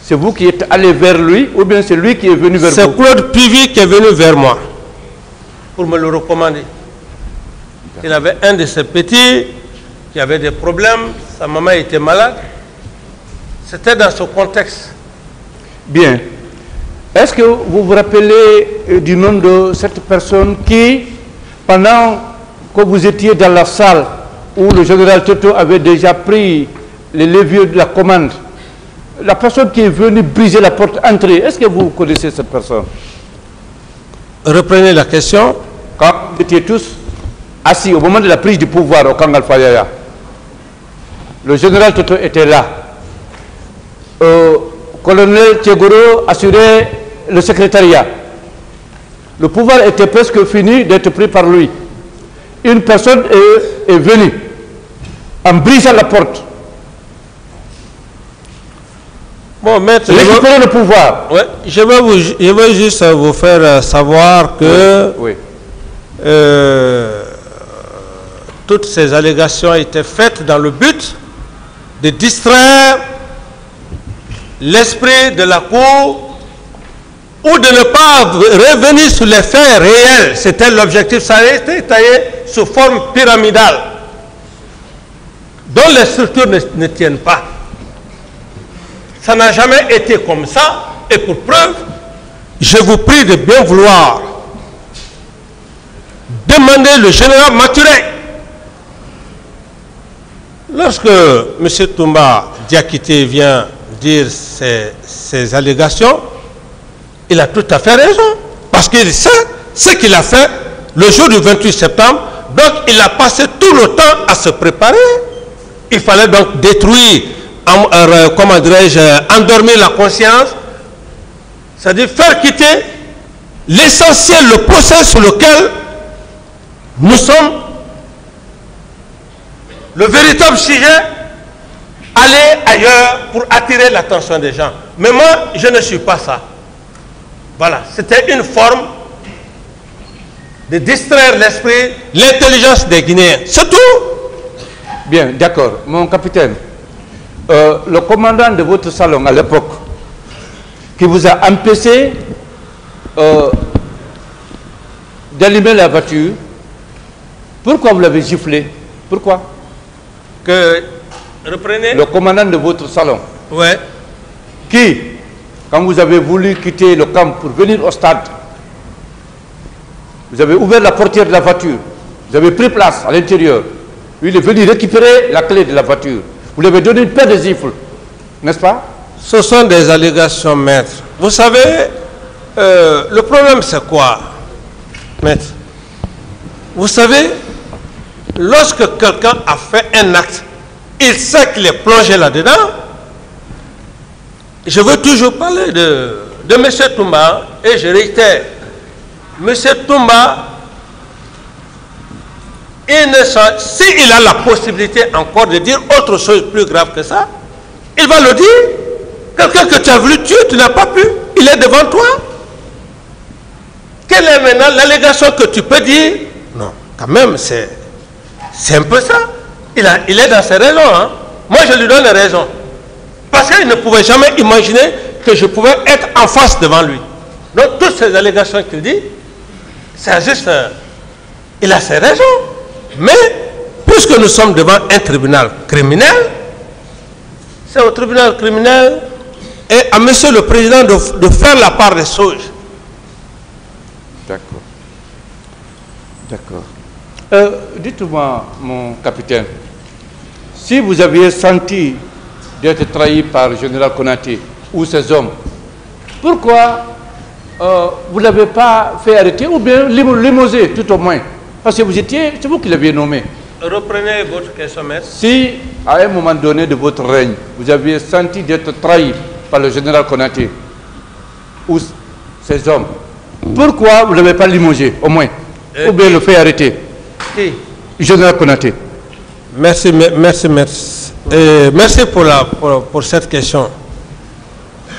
C'est vous qui êtes allé vers lui ou bien c'est lui qui est venu vers vous? C'est Claude Pivy qui est venu vers moi pour me le recommander. Il avait un de ses petits qui avait des problèmes, sa maman était malade. C'était dans ce contexte. Bien. Est-ce que vous vous rappelez du nom de cette personne qui, pendant que vous étiez dans la salle où le général Toto avait déjà pris les leviers de la commande, la personne qui est venue briser la porte entrée, est-ce que vous connaissez cette personne? Reprenez la question. Quand vous étiez tous assis au moment de la prise du pouvoir au Kangal Fayaya, le général Toto était là. Colonel Tchegoro assurait le secrétariat. Le pouvoir était presque fini d'être pris par lui. Une personne est venue en brisant la porte. Bon, maître, récupérer le pouvoir. Ouais, je vais juste vous faire savoir que oui. Toutes ces allégations étaient faites dans le but de distraire l'esprit de la Cour ou de ne pas revenir sur les faits réels. C'était l'objectif. Ça a été taillé sous forme pyramidale, dont les structures ne tiennent pas. Ça n'a jamais été comme ça. Et pour preuve, je vous prie de bien vouloir demander le général Maturé. Lorsque M. Toumba Diakité vient dire ces allégations, il a tout à fait raison. Parce qu'il sait ce qu'il a fait le jour du 28 septembre. Donc il a passé tout le temps à se préparer. Il fallait donc détruire, comment dirais-je, endormir la conscience. C'est-à-dire faire quitter l'essentiel, le procès sur lequel nous sommes. Le véritable sujet, aller ailleurs pour attirer l'attention des gens. Mais moi, je ne suis pas ça. Voilà, c'était une forme de distraire l'esprit, l'intelligence des Guinéens. C'est tout. Bien, d'accord. Mon capitaine, le commandant de votre salon à l'époque, qui vous a empêché d'allumer la voiture, pourquoi vous l'avez giflé? Pourquoi? Reprenez. Le commandant de votre salon. Ouais. Qui, quand vous avez voulu quitter le camp pour venir au stade, vous avez ouvert la portière de la voiture, vous avez pris place à l'intérieur. Lui, il est venu récupérer la clé de la voiture. Vous lui avez donné une paire de gifles, n'est-ce pas? Ce sont des allégations, maître. Vous savez, le problème c'est quoi, maître? Vous savez, lorsque quelqu'un a fait un acte, il sait qu'il est plongé là-dedans. Je veux toujours parler de M. Toumba et je réitère, M. Toumba, s'il a la possibilité encore de dire autre chose plus grave que ça, il va le dire. Quelqu'un que tu as voulu tuer, tu n'as pas pu, il est devant toi. Quelle est maintenant l'allégation que tu peux dire? Non, quand même, c'est un peu ça. Il est dans ses raisons. Hein. Moi, je lui donne les raisons. Parce qu'il ne pouvait jamais imaginer que je pouvais être en face devant lui. Donc, toutes ces allégations qu'il dit, c'est juste... il a ses raisons. Mais, puisque nous sommes devant un tribunal criminel, c'est au tribunal criminel et à monsieur le président de faire la part des choses. D'accord. D'accord. Dites-moi, mon capitaine, si vous aviez senti d'être trahi par le général Konaté ou ses hommes, pourquoi vous ne l'avez pas fait arrêter ou bien limoser tout au moins? Parce que c'est vous qui l'aviez nommé. Reprenez votre question, maître. Si, à un moment donné de votre règne, vous aviez senti d'être trahi par le général Konaté ou ses hommes, pourquoi vous ne l'avez pas limogé, au moins, ou bien le fait arrêter? Qui? Général Konaté. Merci pour cette question.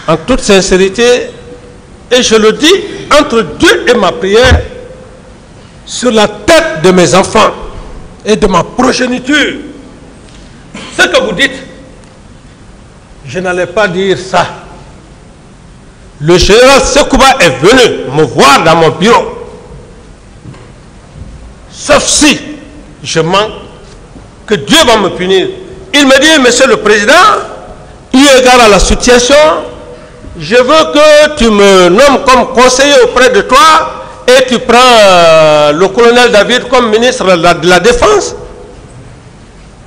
En toute sincérité, et je le dis entre Dieu et ma prière, sur la tête de mes enfants et de ma progéniture, ce que vous dites, je n'allais pas dire ça. Le général Sekouba est venu me voir dans mon bureau. Sauf si je manque, que Dieu va me punir. Il me dit, Monsieur le Président, eu égard à la situation, je veux que tu me nommes comme conseiller auprès de toi et tu prends le colonel David comme ministre de la Défense.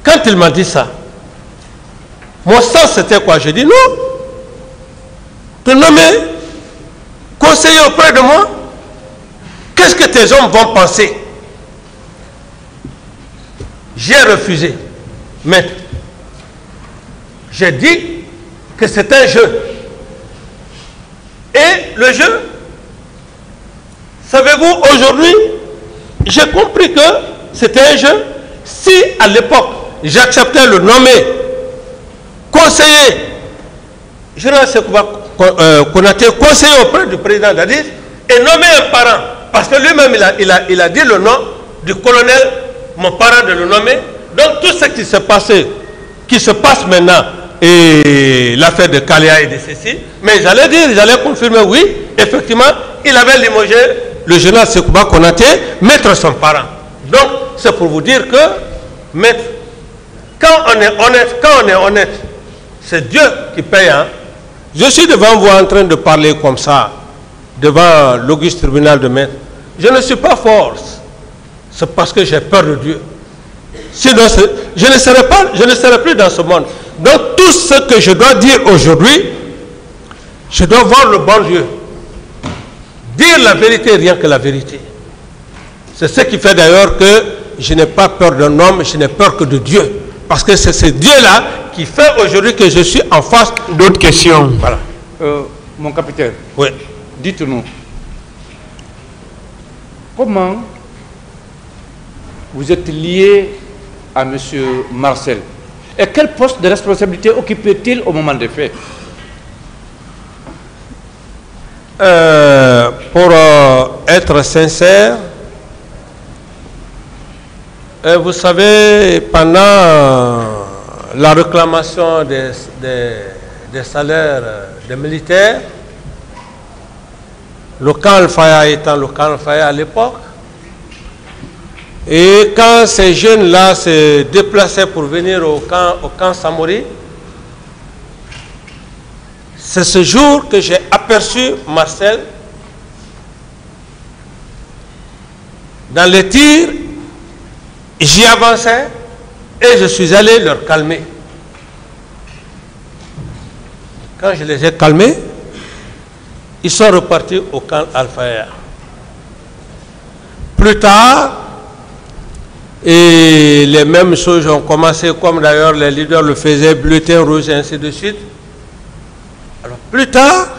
Quand il m'a dit ça, mon sens c'était quoi? J'ai dit non. Te nommer conseiller auprès de moi, qu'est-ce que tes hommes vont penser? J'ai refusé. Mais j'ai dit que c'est un jeu. Et le jeu, savez-vous, aujourd'hui, j'ai compris que c'était un jeu. Si à l'époque, j'acceptais le nommer conseiller, général Sekouba Konaté, conseiller auprès du président Dadis, et nommer un parent, parce que lui-même, il a dit le nom du colonel, mon parent de le nommer. Donc tout ce qui se passe maintenant, et l'affaire de Kalia et de ceci, mais j'allais dire, j'allais confirmer, oui, effectivement, il avait limogé le général Sekouba Konaté, maître son parent. Donc, c'est pour vous dire que, maître, quand on est honnête, c'est Dieu qui paye. Hein. Je suis devant vous en train de parler comme ça, devant l'auguste tribunal de maître. Je ne suis pas fort, c'est parce que j'ai peur de Dieu. Sinon, je ne serai plus dans ce monde. Donc, tout ce que je dois dire aujourd'hui, je dois voir le bon Dieu. Dire la vérité, rien que la vérité. C'est ce qui fait d'ailleurs que je n'ai pas peur d'un homme, je n'ai peur que de Dieu. Parce que c'est ce Dieu-là qui fait aujourd'hui que je suis en face. D'autres questions? Voilà. Mon capitaine, oui. Dites-nous, comment vous êtes lié à M. Marcel? Et quel poste de responsabilité occupait-il au moment des faits? Pour être sincère, vous savez, pendant la réclamation des salaires des militaires, le camp Al-Faya étant le camp Al-Faya à l'époque, et quand ces jeunes-là se déplaçaient pour venir au camp Samori, c'est ce jour que j'ai aperçu Marcel dans les tirs. J'y avançais et je suis allé leur calmer. Quand je les ai calmés, ils sont repartis au camp Al-Faya. Plus tard, et les mêmes choses ont commencé, comme d'ailleurs les leaders le faisaient, bulletin rouge et ainsi de suite. Alors plus tard,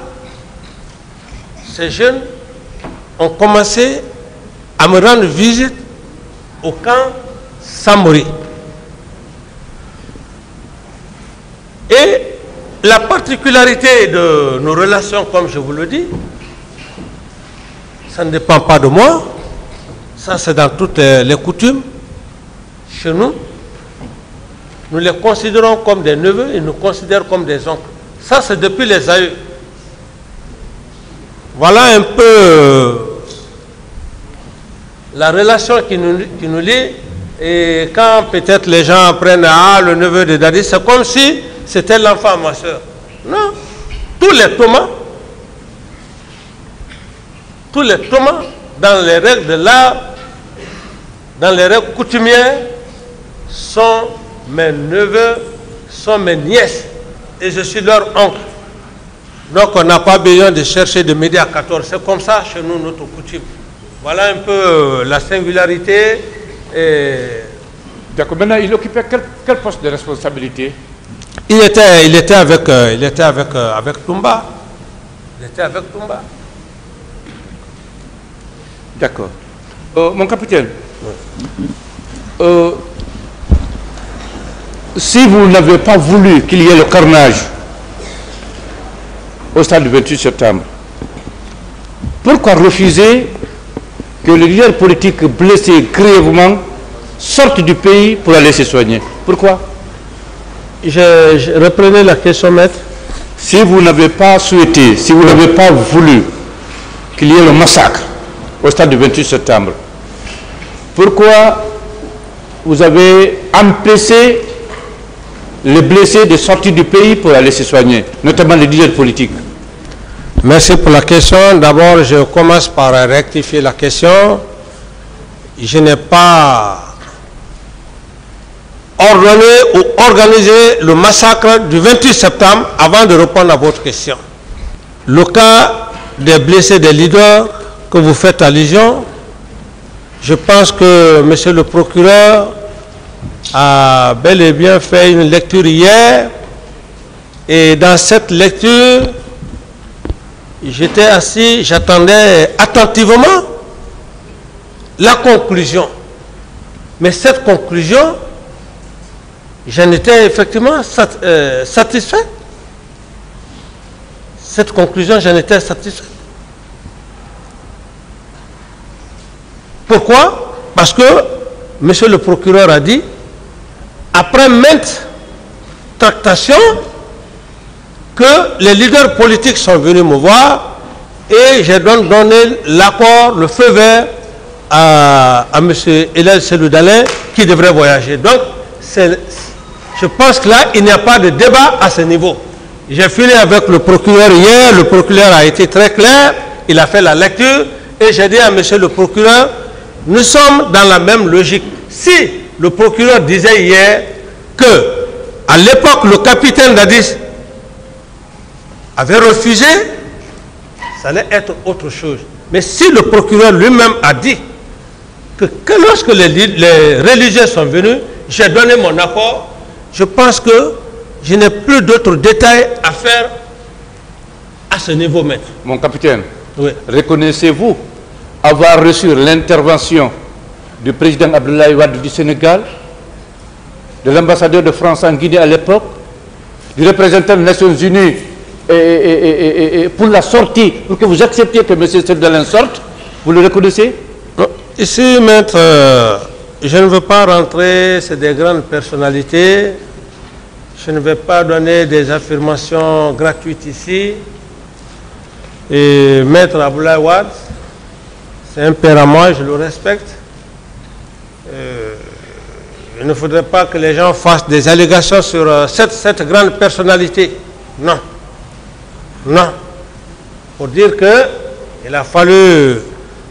ces jeunes ont commencé à me rendre visite au camp Samori. Et la particularité de nos relations, comme je vous le dis, ça ne dépend pas de moi, ça c'est dans toutes les coutumes. Chez nous, nous les considérons comme des neveux, ils nous considèrent comme des oncles. Ça, c'est depuis les aïeux. Voilà un peu la relation qui nous lie. Et quand peut-être les gens apprennent le neveu de Dadi, c'est comme si c'était l'enfant, ma soeur. Non. Tous les Thomas, dans les règles de l'art, dans les règles coutumières, sont mes neveux, sont mes nièces, et je suis leur oncle. Donc on n'a pas besoin de chercher de midi à 14. C'est comme ça chez nous, notre coutume. Voilà un peu la singularité D'accord. Maintenant, il occupait quel poste de responsabilité? Il était avec Toumba. Il était avec Toumba. D'accord. Mon capitaine, si vous n'avez pas voulu qu'il y ait le carnage au stade du 28 septembre, pourquoi refuser que les leaders politiques blessés grièvement sortent du pays pour aller se soigner? Pourquoi? Je reprenais la question, maître. Si vous n'avez pas souhaité, si vous n'avez pas voulu qu'il y ait le massacre au stade du 28 septembre, pourquoi vous avez empêché les blessés de sortir du pays pour aller se soigner, notamment les leaders politiques? Merci pour la question. D'abord, je commence par rectifier la question. Je n'ai pas ordonné ou organisé le massacre du 28 septembre avant de répondre à votre question. Le cas des blessés des leaders que vous faites allusion, je pense que monsieur le procureur a bel et bien fait une lecture hier, et dans cette lecture, j'étais assis, j'attendais attentivement la conclusion. Mais cette conclusion, j'en étais effectivement satisfait. Cette conclusion, j'en étais satisfait. Pourquoi? Parce que monsieur le procureur a dit, après maintes tractations, que les leaders politiques sont venus me voir et j'ai donc donné l'accord, le feu vert à M. Elal Seloudalin qui devrait voyager. Donc, je pense que là, il n'y a pas de débat à ce niveau. J'ai fini avec le procureur hier, le procureur a été très clair, il a fait la lecture et j'ai dit à M. le procureur, nous sommes dans la même logique. Si le procureur disait hier que, à l'époque, le capitaine Dadis avait refusé, ça allait être autre chose. Mais si le procureur lui-même a dit que lorsque les religieux sont venus, j'ai donné mon accord, je pense que je n'ai plus d'autres détails à faire à ce niveau, maître. Mon capitaine, oui. Reconnaissez-vous avoir reçu l'intervention du président Abdoulaye Wade du Sénégal, de l'ambassadeur de France en Guinée à l'époque, du représentant des Nations Unies et pour la sortie, pour que vous acceptiez que M. Seloudalin sorte? Vous le reconnaissez? Ici, maître, je ne veux pas rentrer, c'est des grandes personnalités. Je ne vais pas donner des affirmations gratuites ici. Et maître Abdoulaye Wade, c'est un père à moi, je le respecte. Il ne faudrait pas que les gens fassent des allégations sur cette grande personnalité. Non. Non. Pour dire qu'il a fallu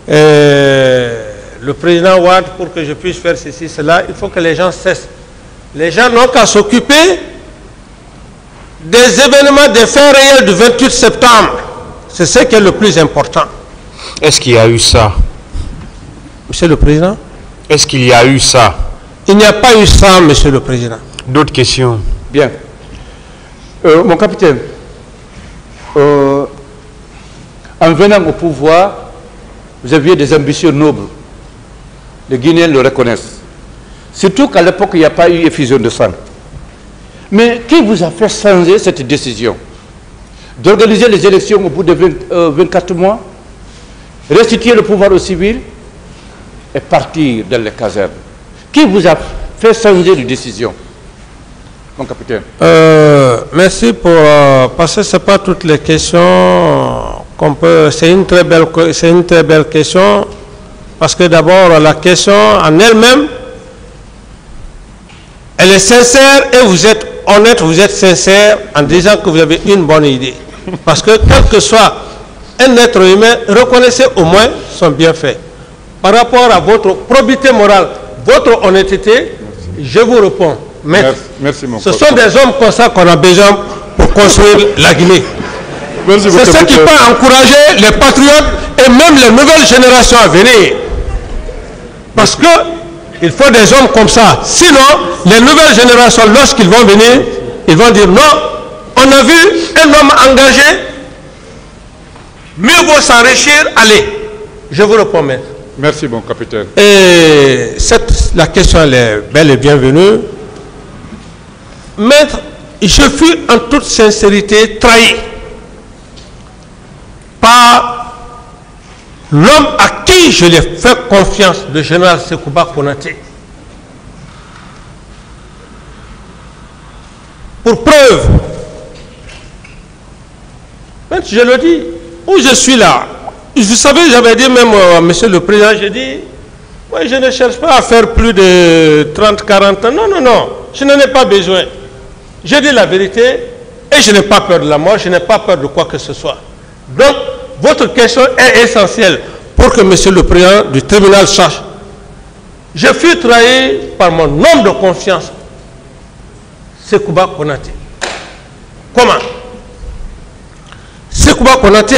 le président Wade pour que je puisse faire ceci, cela, il faut que les gens cessent. Les gens n'ont qu'à s'occuper des événements, des faits réels du 28 septembre. C'est ce qui est le plus important. Est-ce qu'il y a eu ça? Monsieur le Président? Est-ce qu'il y a eu ça? Il n'y a pas eu ça, Monsieur le Président. D'autres questions? Bien. Mon capitaine, en venant au pouvoir, vous aviez des ambitions nobles. Les Guinéens le reconnaissent. Surtout qu'à l'époque, il n'y a pas eu effusion de sang. Mais qui vous a fait changer cette décision d'organiser les élections au bout de 24 mois, restituer le pouvoir aux civils et partir dans les casernes? Qui vous a fait changer de décision, mon capitaine? Merci pour... parce que ce n'est pas toutes les questions qu'on peut... C'est une très belle question. Parce que d'abord, la question en elle-même, elle est sincère et vous êtes honnête, vous êtes sincère en disant que vous avez une bonne idée. Parce que quel que soit un être humain, reconnaissez au moins son bienfait. Par rapport à votre probité morale, votre honnêteté, je vous réponds. Maître, merci, mon ce sont des hommes comme ça qu'on a besoin pour construire la Guinée. C'est ce qui peut encourager les patriotes et même les nouvelles générations à venir. Parce que Il faut des hommes comme ça. Sinon, les nouvelles générations, lorsqu'ils vont venir, ils vont dire non, on a vu un homme engagé, mieux vaut s'enrichir, allez. Je vous réponds, maître. Merci, mon capitaine. Et la question elle est belle et bienvenue. Maître, je fus en toute sincérité trahi par l'homme à qui je l'ai fait confiance, le général Sekouba Konaté. Pour preuve, maître, je le dis, où je suis là, vous savez, j'avais dit même à monsieur le président, j'ai dit, moi je ne cherche pas à faire plus de 30, 40 ans. Non, non, non, je n'en ai pas besoin. Je dis la vérité et je n'ai pas peur de la mort, je n'ai pas peur de quoi que ce soit. Donc, votre question est essentielle pour que monsieur le président du tribunal sache. Je fus trahi par mon homme de confiance, Sekouba Konaté. Comment? Sekouba Konaté,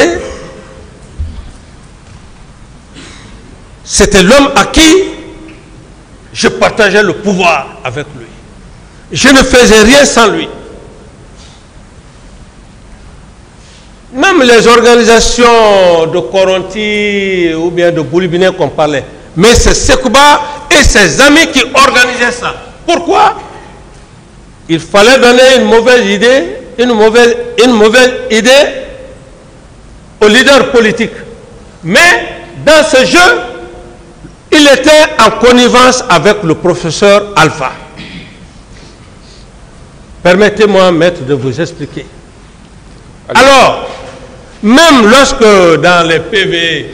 c'était l'homme à qui je partageais le pouvoir avec lui. Je ne faisais rien sans lui. Même les organisations de Koronti ou bien de Boulibiné qu'on parlait, mais c'est Sekouba et ses amis qui organisaient ça. Pourquoi? Il fallait donner une mauvaise idée aux leaders politiques. Mais dans ce jeu, il était en connivence avec le professeur Alpha. Permettez-moi, maître, de vous expliquer. Alors, même lorsque dans les PV,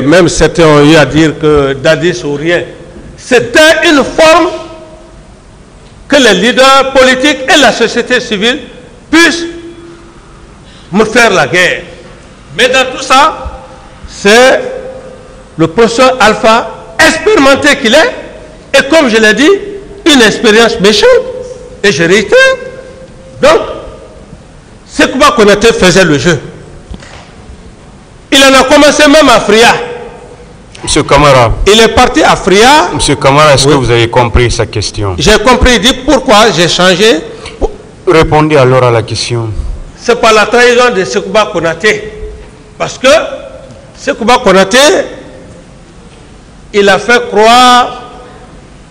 même certains ont eu à dire que Dadis ou rien, c'était une forme que les leaders politiques et la société civile puissent me faire la guerre. Mais dans tout ça, c'est le professeur Alpha, expérimenté qu'il est, et comme je l'ai dit, une expérience méchante. Et je réitère. Donc, Sekouba Konaté faisait le jeu. Il en a commencé même à Fria. Monsieur Camara. Il est parti à Fria. Monsieur Camara, est-ce que vous avez compris sa question? J'ai compris. Il dit pourquoi j'ai changé. Répondez alors à la question. C'est par la trahison de Sekouba Konaté. Parce que Sekouba Konaté, il a fait croire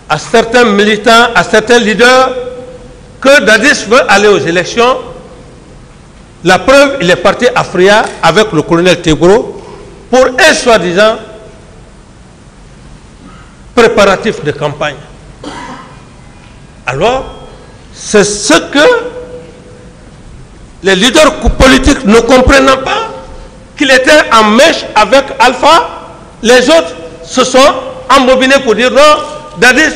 à certains militants, à certains leaders, que Dadis veut aller aux élections. La preuve, il est parti à Fria avec le colonel Tebro pour un soi-disant préparatif de campagne. Alors, c'est ce que les leaders politiques ne comprenant pas, qu'il était en mèche avec Alpha, les autres se sont embobinés pour dire non, Dadis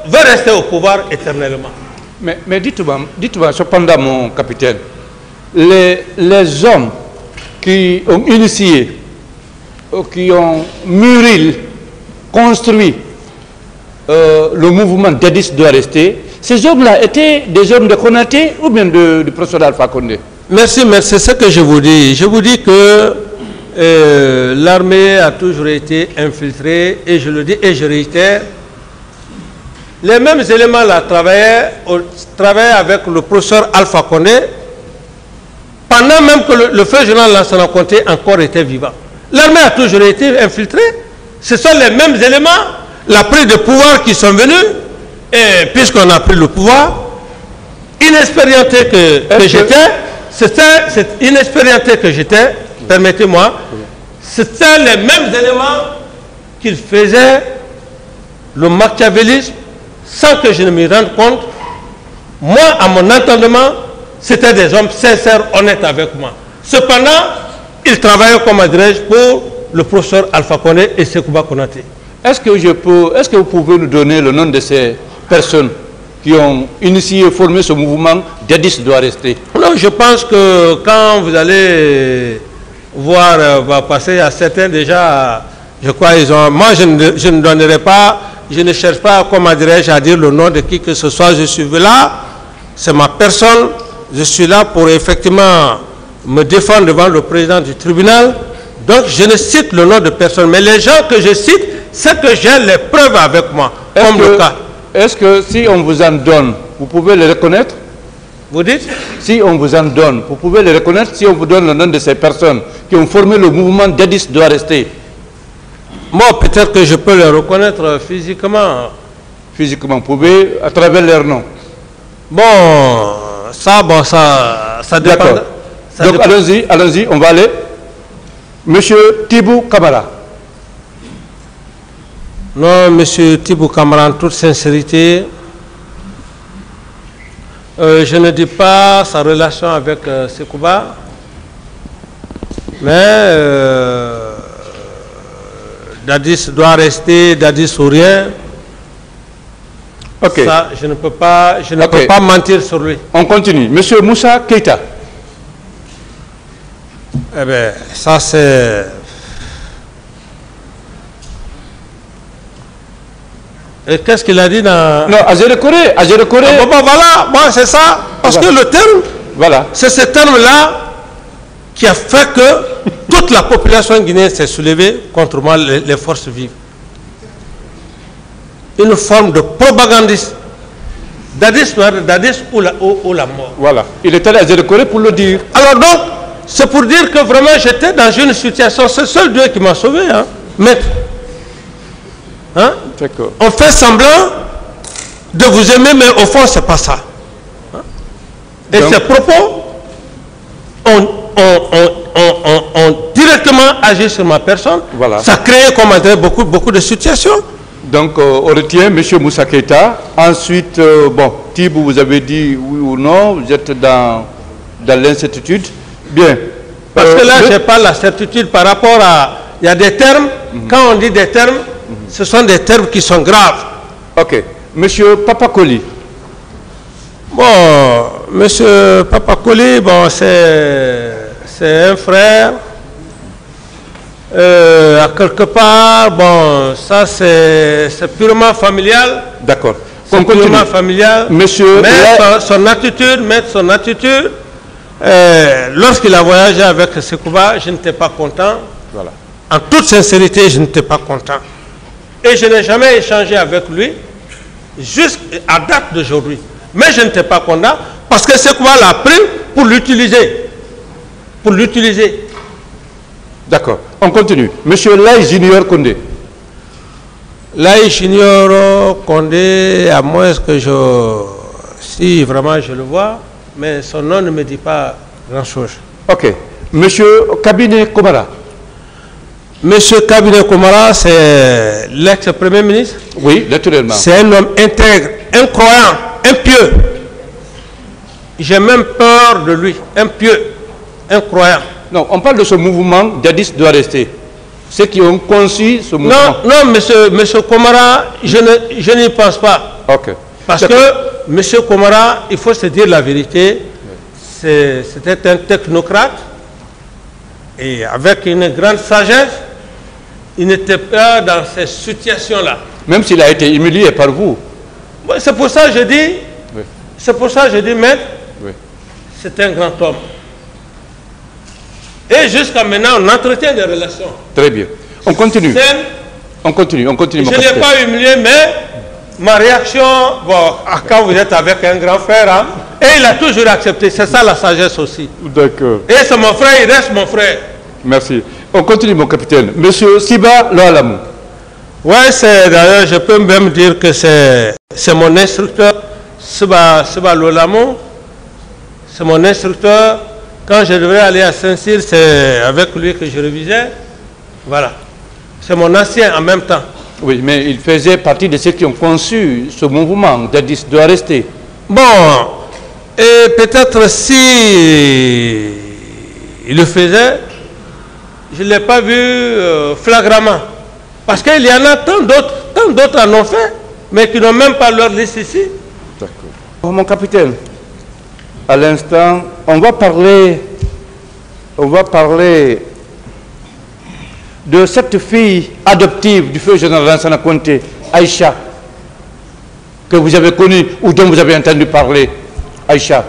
veut rester au pouvoir éternellement. Mais dites-moi, cependant, mon capitaine, les hommes qui ont initié, qui ont mûri, construit le mouvement Dadis doit rester, ces hommes-là étaient des hommes de Konaté ou bien du professeur Alpha Condé? Merci, mais c'est ce que je vous dis. Je vous dis que l'armée a toujours été infiltrée, et je le dis et je réitère, les mêmes éléments là travaillaient avec le professeur Alpha Condé pendant même que le feu général Lansana Conté encore était vivant. L'armée a toujours été infiltrée. Ce sont les mêmes éléments, la prise de pouvoir qui sont venus, et puisqu'on a pris le pouvoir, inexpérimenté que j'étais, c'était inexpérimenté que j'étais, permettez-moi, c'était les mêmes éléments qu'ils faisaient le machiavélisme sans que je ne m'y rende compte. Moi, à mon entendement, c'était des hommes sincères, honnêtes avec moi. Cependant, ils travaillaient, comme dirais-je, pour le professeur Alpha Condé et Sekouba Konaté. Est-ce que vous pouvez nous donner le nom de ces personnes qui ont initié et formé ce mouvement Dadis doit rester? Non, je pense que quand vous allez voir, va passer à certains déjà, je crois ils ont... Moi, je ne donnerai pas, je ne cherche pas, comment dirais-je, à dire le nom de qui que ce soit. Je suis là, c'est ma personne, je suis là pour effectivement me défendre devant le président du tribunal. Donc, je ne cite le nom de personne, mais les gens que je cite, c'est que j'ai les preuves avec moi, comme le cas. Est-ce que si on vous en donne, vous pouvez les reconnaître? Vous dites? Si on vous en donne, vous pouvez les reconnaître si on vous donne le nom de ces personnes qui ont formé le mouvement Dadis doit rester? Moi, peut-être que je peux les reconnaître physiquement. Physiquement, vous pouvez à travers leur nom. Bon, ça dépend. Donc allons-y, on va aller. Monsieur Tibou Kamara. Non, monsieur Tibou Kamara, en toute sincérité, je ne dis pas sa relation avec Sekouba, mais Dadis doit rester, Dadis ou rien. Ok. Ça, je ne peux pas mentir sur lui. On continue. Monsieur Moussa Keïta. Eh bien, ça c'est... Et qu'est-ce qu'il a dit dans... Non, Azérekoré. Ah, bon, voilà, bon, c'est ça. Parce que le terme, voilà. C'est ce terme-là qui a fait que toute la population guinéenne s'est soulevée contre moi, les forces vives. Une forme de propagandiste. Dadis ou la mort. Voilà. Il était allé à Azérekoré pour le dire. Alors donc, c'est pour dire que vraiment j'étais dans une situation, c'est le seul Dieu qui m'a sauvé, hein, maître. Hein? On fait semblant de vous aimer, mais au fond, c'est pas ça. Hein? Et donc, ces propos ont directement agi sur ma personne. Voilà. Ça crée, comme beaucoup de situations. Donc, on retient M. Moussa Keïta. Ensuite, bon, Tibou, vous avez dit oui ou non, vous êtes dans l'incertitude. Bien. Parce que là, je n'ai pas la certitude par rapport à... Il y a des termes, quand on dit des termes, ce sont des termes qui sont graves. Ok. Monsieur Papakoli. Bon, monsieur Papakoli, bon, c'est un frère. À quelque part, bon, ça c'est purement familial. D'accord. C'est purement familial. Monsieur... Mais son attitude, lorsqu'il a voyagé avec Sekouba, je n'étais pas content. Voilà. En toute sincérité, je n'étais pas content. Et je n'ai jamais échangé avec lui jusqu'à date d'aujourd'hui. Mais je n'étais pas content parce que Sekouba l'a pris pour l'utiliser. Pour l'utiliser. D'accord. On continue. Monsieur Laï Junior Condé. Laï Junior Condé, à moins que si vraiment je le vois, mais son nom ne me dit pas grand-chose. Ok. Monsieur Kabinet Komara. Monsieur Kabinet Komara, c'est l'ex-premier ministre. Oui, naturellement. C'est un homme intègre, incroyant, impieux. J'ai même peur de lui, impieux, incroyant. Non, on parle de ce mouvement, Dadis doit rester. Ceux qui ont conçu ce mouvement. Non, monsieur Komara, je n'y pense pas. Ok. Parce que monsieur Komara, il faut se dire la vérité, c'était un technocrate et avec une grande sagesse, il n'était pas dans ces situations-là. Même s'il a été humilié par vous. C'est pour ça que je dis, maître, c'est un grand homme. Et jusqu'à maintenant, on entretient des relations. Très bien. On continue. On continue. Je ne l'ai pas humilié, mais ma réaction, bon, quand vous êtes avec un grand frère, hein, et il a toujours accepté. C'est ça la sagesse aussi. D'accord. Et c'est mon frère, il reste mon frère. Merci. On continue, mon capitaine. Monsieur Siba Loalamou. Oui, d'ailleurs, je peux même dire que c'est mon instructeur, Siba Loalamou. C'est mon instructeur. Quand je devais aller à Saint-Cyr, c'est avec lui que je révisais. Voilà. C'est mon ancien en même temps. Oui, mais il faisait partie de ceux qui ont conçu ce mouvement. Dadis doit rester. Bon, et peut-être si il le faisait, je ne l'ai pas vu flagramment. Parce qu'il y en a tant d'autres en ont fait, mais qui n'ont même pas leur liste ici. D'accord. Oh, mon capitaine, à l'instant, on va parler de cette fille adoptive du feu général Lansana Conté, Aïcha, que vous avez connue ou dont vous avez entendu parler, Aïcha.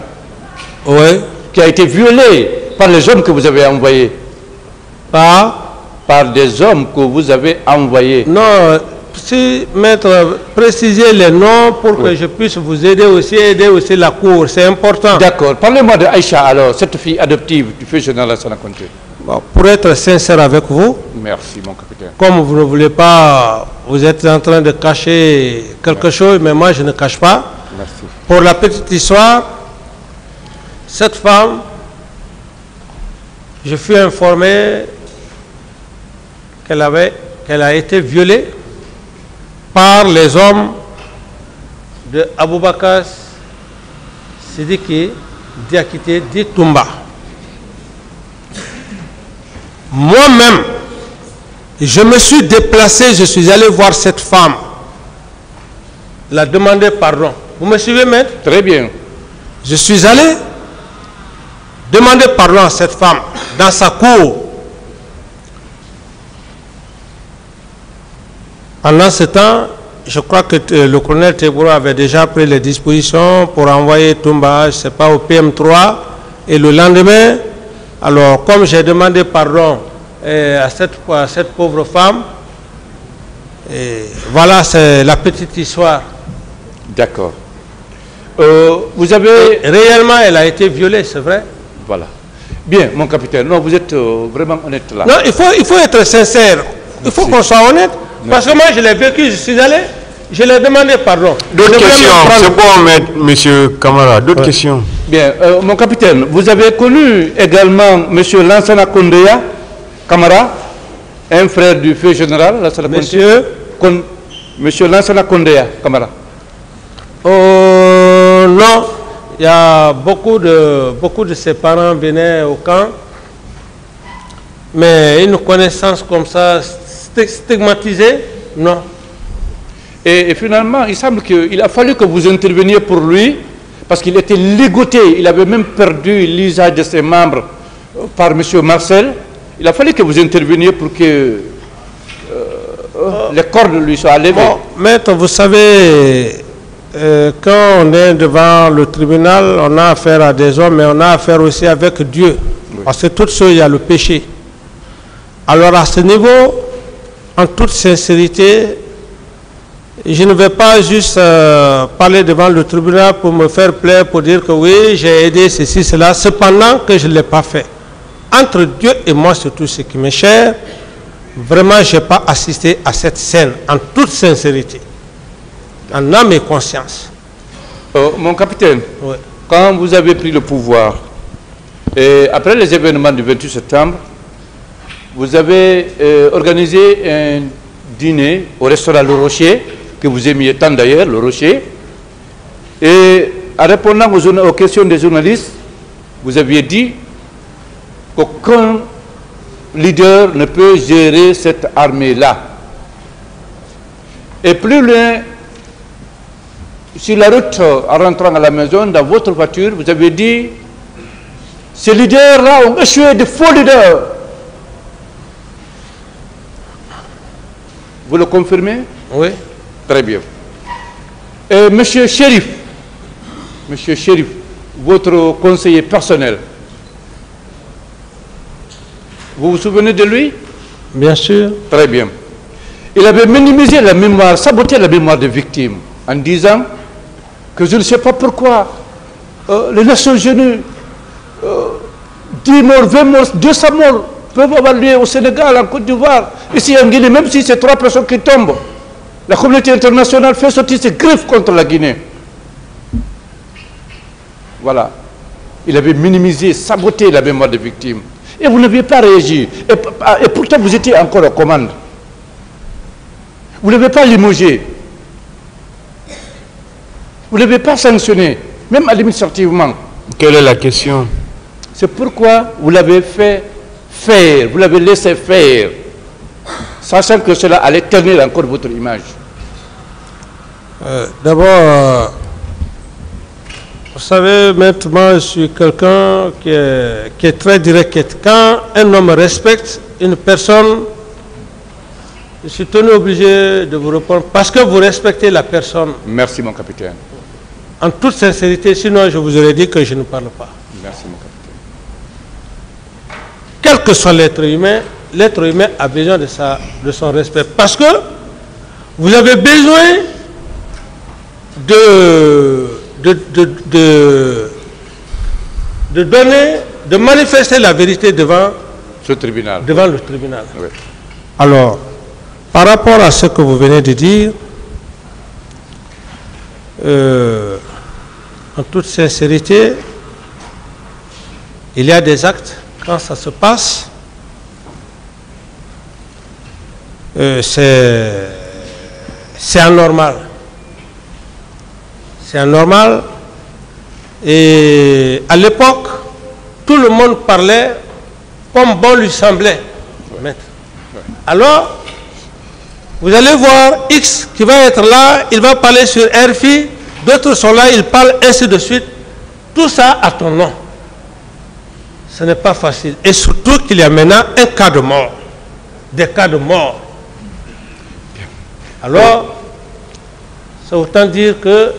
Oui. Qui a été violée par les hommes que vous avez envoyés. Par par des hommes que vous avez envoyés. Non, si, maître, précisez les noms pour que je puisse vous aider aussi la cour, c'est important. D'accord. Parlez-moi de Aïcha alors, cette fille adoptive du feu général Lansana Conté. Bon, pour être sincère avec vous, merci mon capitaine. Comme vous ne voulez pas, vous êtes en train de cacher quelque chose, mais moi je ne cache pas. Merci. Pour la petite histoire, cette femme, je fus informé qu'elle a été violée par les hommes de Aboubakar Sidiki Diakité dit Toumba. Moi-même, je me suis déplacé, je suis allé voir cette femme, la demander pardon. Vous me suivez, maître? Très bien. Je suis allé demander pardon à cette femme dans sa cour. Pendant ce temps, je crois que le colonel Teboro avait déjà pris les dispositions pour envoyer Toumba, je ne sais pas, au PM3. Et le lendemain, alors comme j'ai demandé pardon à cette pauvre femme, et voilà, c'est la petite histoire. D'accord. Vous avez... Réellement, elle a été violée, c'est vrai? Voilà. Bien, mon capitaine. Non, vous êtes vraiment honnête là. Non, il faut être sincère. Il faut qu'on soit honnête. Parce que moi, je l'ai vécu, je suis allé, je l'ai demandé pardon. D'autres questions, c'est bon, monsieur Camara, d'autres questions. Bien, mon capitaine, vous avez connu également monsieur Lansana Kondeya Camara, un frère du feu général Lansana Kondeya. Monsieur Lansana Kondeya Camara. Non, il y a beaucoup de ses parents venaient au camp, mais une connaissance comme ça, stigmatisée, non. Et finalement, il semble qu'il a fallu que vous interveniez pour lui, parce qu'il était ligoté, il avait même perdu l'usage de ses membres par M. Marcel. Il a fallu que vous interveniez pour que les cordes lui soient levées. Bon, maître, vous savez, quand on est devant le tribunal, on a affaire à des hommes, mais on a affaire aussi avec Dieu. Oui. Parce que tout ce, il y a le péché. Alors à ce niveau, en toute sincérité, je ne vais pas juste parler devant le tribunal pour me faire plaisir, pour dire que oui, j'ai aidé ceci, cela, cependant que je ne l'ai pas fait. Entre Dieu et moi, c'est tout ce qui m'est cher. Vraiment, je n'ai pas assisté à cette scène, en toute sincérité, en âme et conscience. Mon capitaine, oui. Quand vous avez pris le pouvoir, et après les événements du 28 septembre, vous avez organisé un dîner au restaurant Le Rocher, que vous aimiez tant d'ailleurs, Le Rocher. Et en répondant aux questions des journalistes, vous aviez dit qu'aucun leader ne peut gérer cette armée-là. Et plus loin, sur la route en rentrant à la maison, dans votre voiture, vous avez dit ces leaders-là ont échoué de faux leaders. Vous le confirmez? Oui. Très bien. Et Monsieur Chérif, votre conseiller personnel, vous vous souvenez de lui? Bien sûr. Très bien. Il avait minimisé la mémoire, saboté la mémoire des victimes en disant que je ne sais pas pourquoi les Nations Unies, 10 morts, 20 morts, 200 morts peuvent avoir lieu au Sénégal, en Côte d'Ivoire, ici en Guinée, même si c'est 3 personnes qui tombent. La communauté internationale fait sortir ses griffes contre la Guinée. Voilà. Il avait minimisé, saboté la mémoire des victimes. Et vous n'aviez pas réagi. Et pourtant, vous étiez encore aux commandes. Vous ne l'avez pas limogé. Vous ne l'avez pas sanctionné, même administrativement. Quelle est la question? C'est pourquoi vous l'avez fait faire, vous l'avez laissé faire, sachant que cela allait ternir encore votre image. D'abord, vous savez, maintenant, je suis quelqu'un qui est très direct. Quand un homme respecte une personne, je suis tenu obligé de vous répondre parce que vous respectez la personne. Merci, mon capitaine. En toute sincérité, sinon je vous aurais dit que je ne parle pas. Merci, mon capitaine. Quel que soit l'être humain, l'être humain a besoin de son respect. Parce que vous avez besoin de manifester la vérité devant le tribunal. Oui. Alors, par rapport à ce que vous venez de dire, en toute sincérité, il y a des actes, quand ça se passe, c'est anormal. C'est anormal. Et à l'époque, tout le monde parlait comme bon lui semblait. Alors, vous allez voir X qui va être là, il va parler sur RFI, d'autres sont là, ils parlent ainsi de suite. Tout ça à ton nom. Ce n'est pas facile. Et surtout qu'il y a maintenant un cas de mort. Des cas de mort. Alors, c'est autant dire que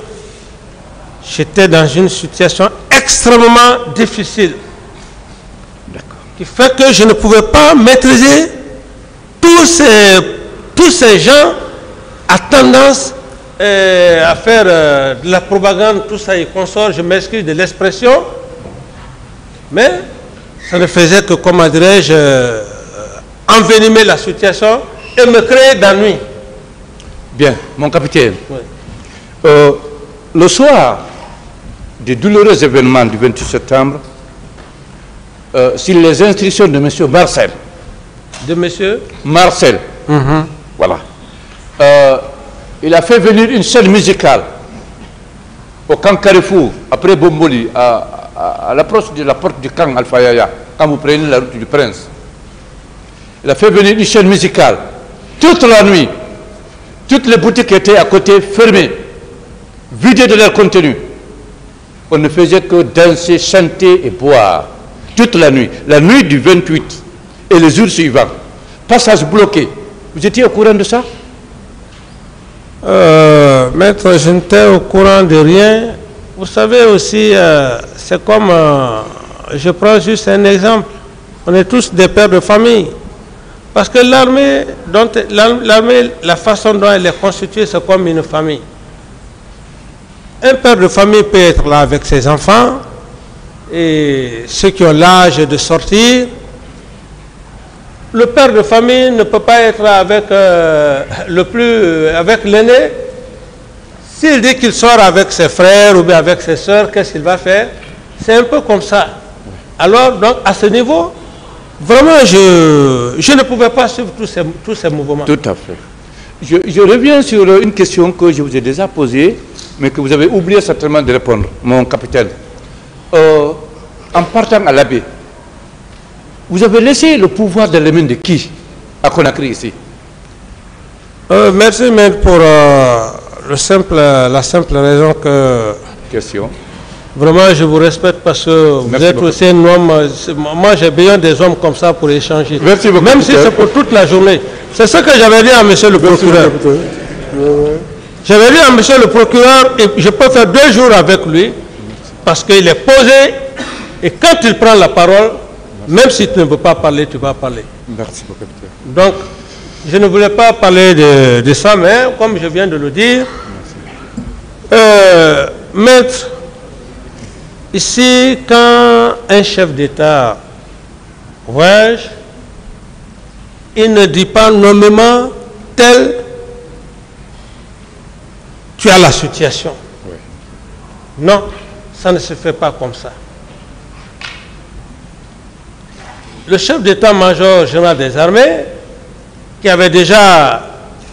j'étais dans une situation extrêmement difficile. Qui fait que je ne pouvais pas maîtriser tous ces gens à tendance à faire de la propagande, tout ça et consort. Je m'excuse de l'expression, mais ça ne faisait que, comment dirais-je, envenimer la situation et me créer d'ennui. Bien, mon capitaine. Oui. Le soir des douloureux événements du 28 septembre, sur les instructions de M. Marcel. De M. Marcel. Voilà. Il a fait venir une scène musicale au camp Carrefour, après Bomboli, à l'approche de la porte du camp Alpha Yaya, quand vous prenez la route du Prince. Il a fait venir une scène musicale. Toute la nuit, toutes les boutiques étaient à côté fermées, vidées de leur contenu. On ne faisait que danser, chanter et boire. Toute la nuit du 28 et les jours suivants. Passage bloqué. Vous étiez au courant de ça? Maître, je n'étais au courant de rien. Vous savez aussi, c'est comme, je prends juste un exemple. On est tous des pères de famille. Parce que l'armée, la façon dont elle est constituée, c'est comme une famille. Un père de famille peut être là avec ses enfants, et ceux qui ont l'âge de sortir. Le père de famille ne peut pas être là avec avec l'aîné. S'il dit qu'il sort avec ses frères ou bien avec ses soeurs, qu'est-ce qu'il va faire? C'est un peu comme ça. Alors, donc, à ce niveau, vraiment, je ne pouvais pas suivre tous ces mouvements. Tout à fait. Je reviens sur une question que je vous ai déjà posée, mais que vous avez oublié certainement de répondre, mon capitaine. En partant à l'Abbé, vous avez laissé le pouvoir dans les mains de qui à Conakry ici? Merci, maître, pour la simple raison que... Question. Vraiment, je vous respecte parce que vous êtes aussi un homme. Moi, j'ai besoin des hommes comme ça pour échanger. Merci beaucoup. Même si c'est pour toute la journée. C'est ce que j'avais dit à monsieur le procureur. J'avais dit à monsieur le procureur, et je peux faire 2 jours avec lui, parce qu'il est posé, et quand il prend la parole, même si tu ne veux pas parler, tu vas parler. Merci beaucoup. Donc, je ne voulais pas parler de ça, mais comme je viens de le dire, maître, ici, quand un chef d'État voyage, il ne dit pas nommément tel, tu as la situation. Oui. Non, ça ne se fait pas comme ça. Le chef d'état-major général des armées, qui avait déjà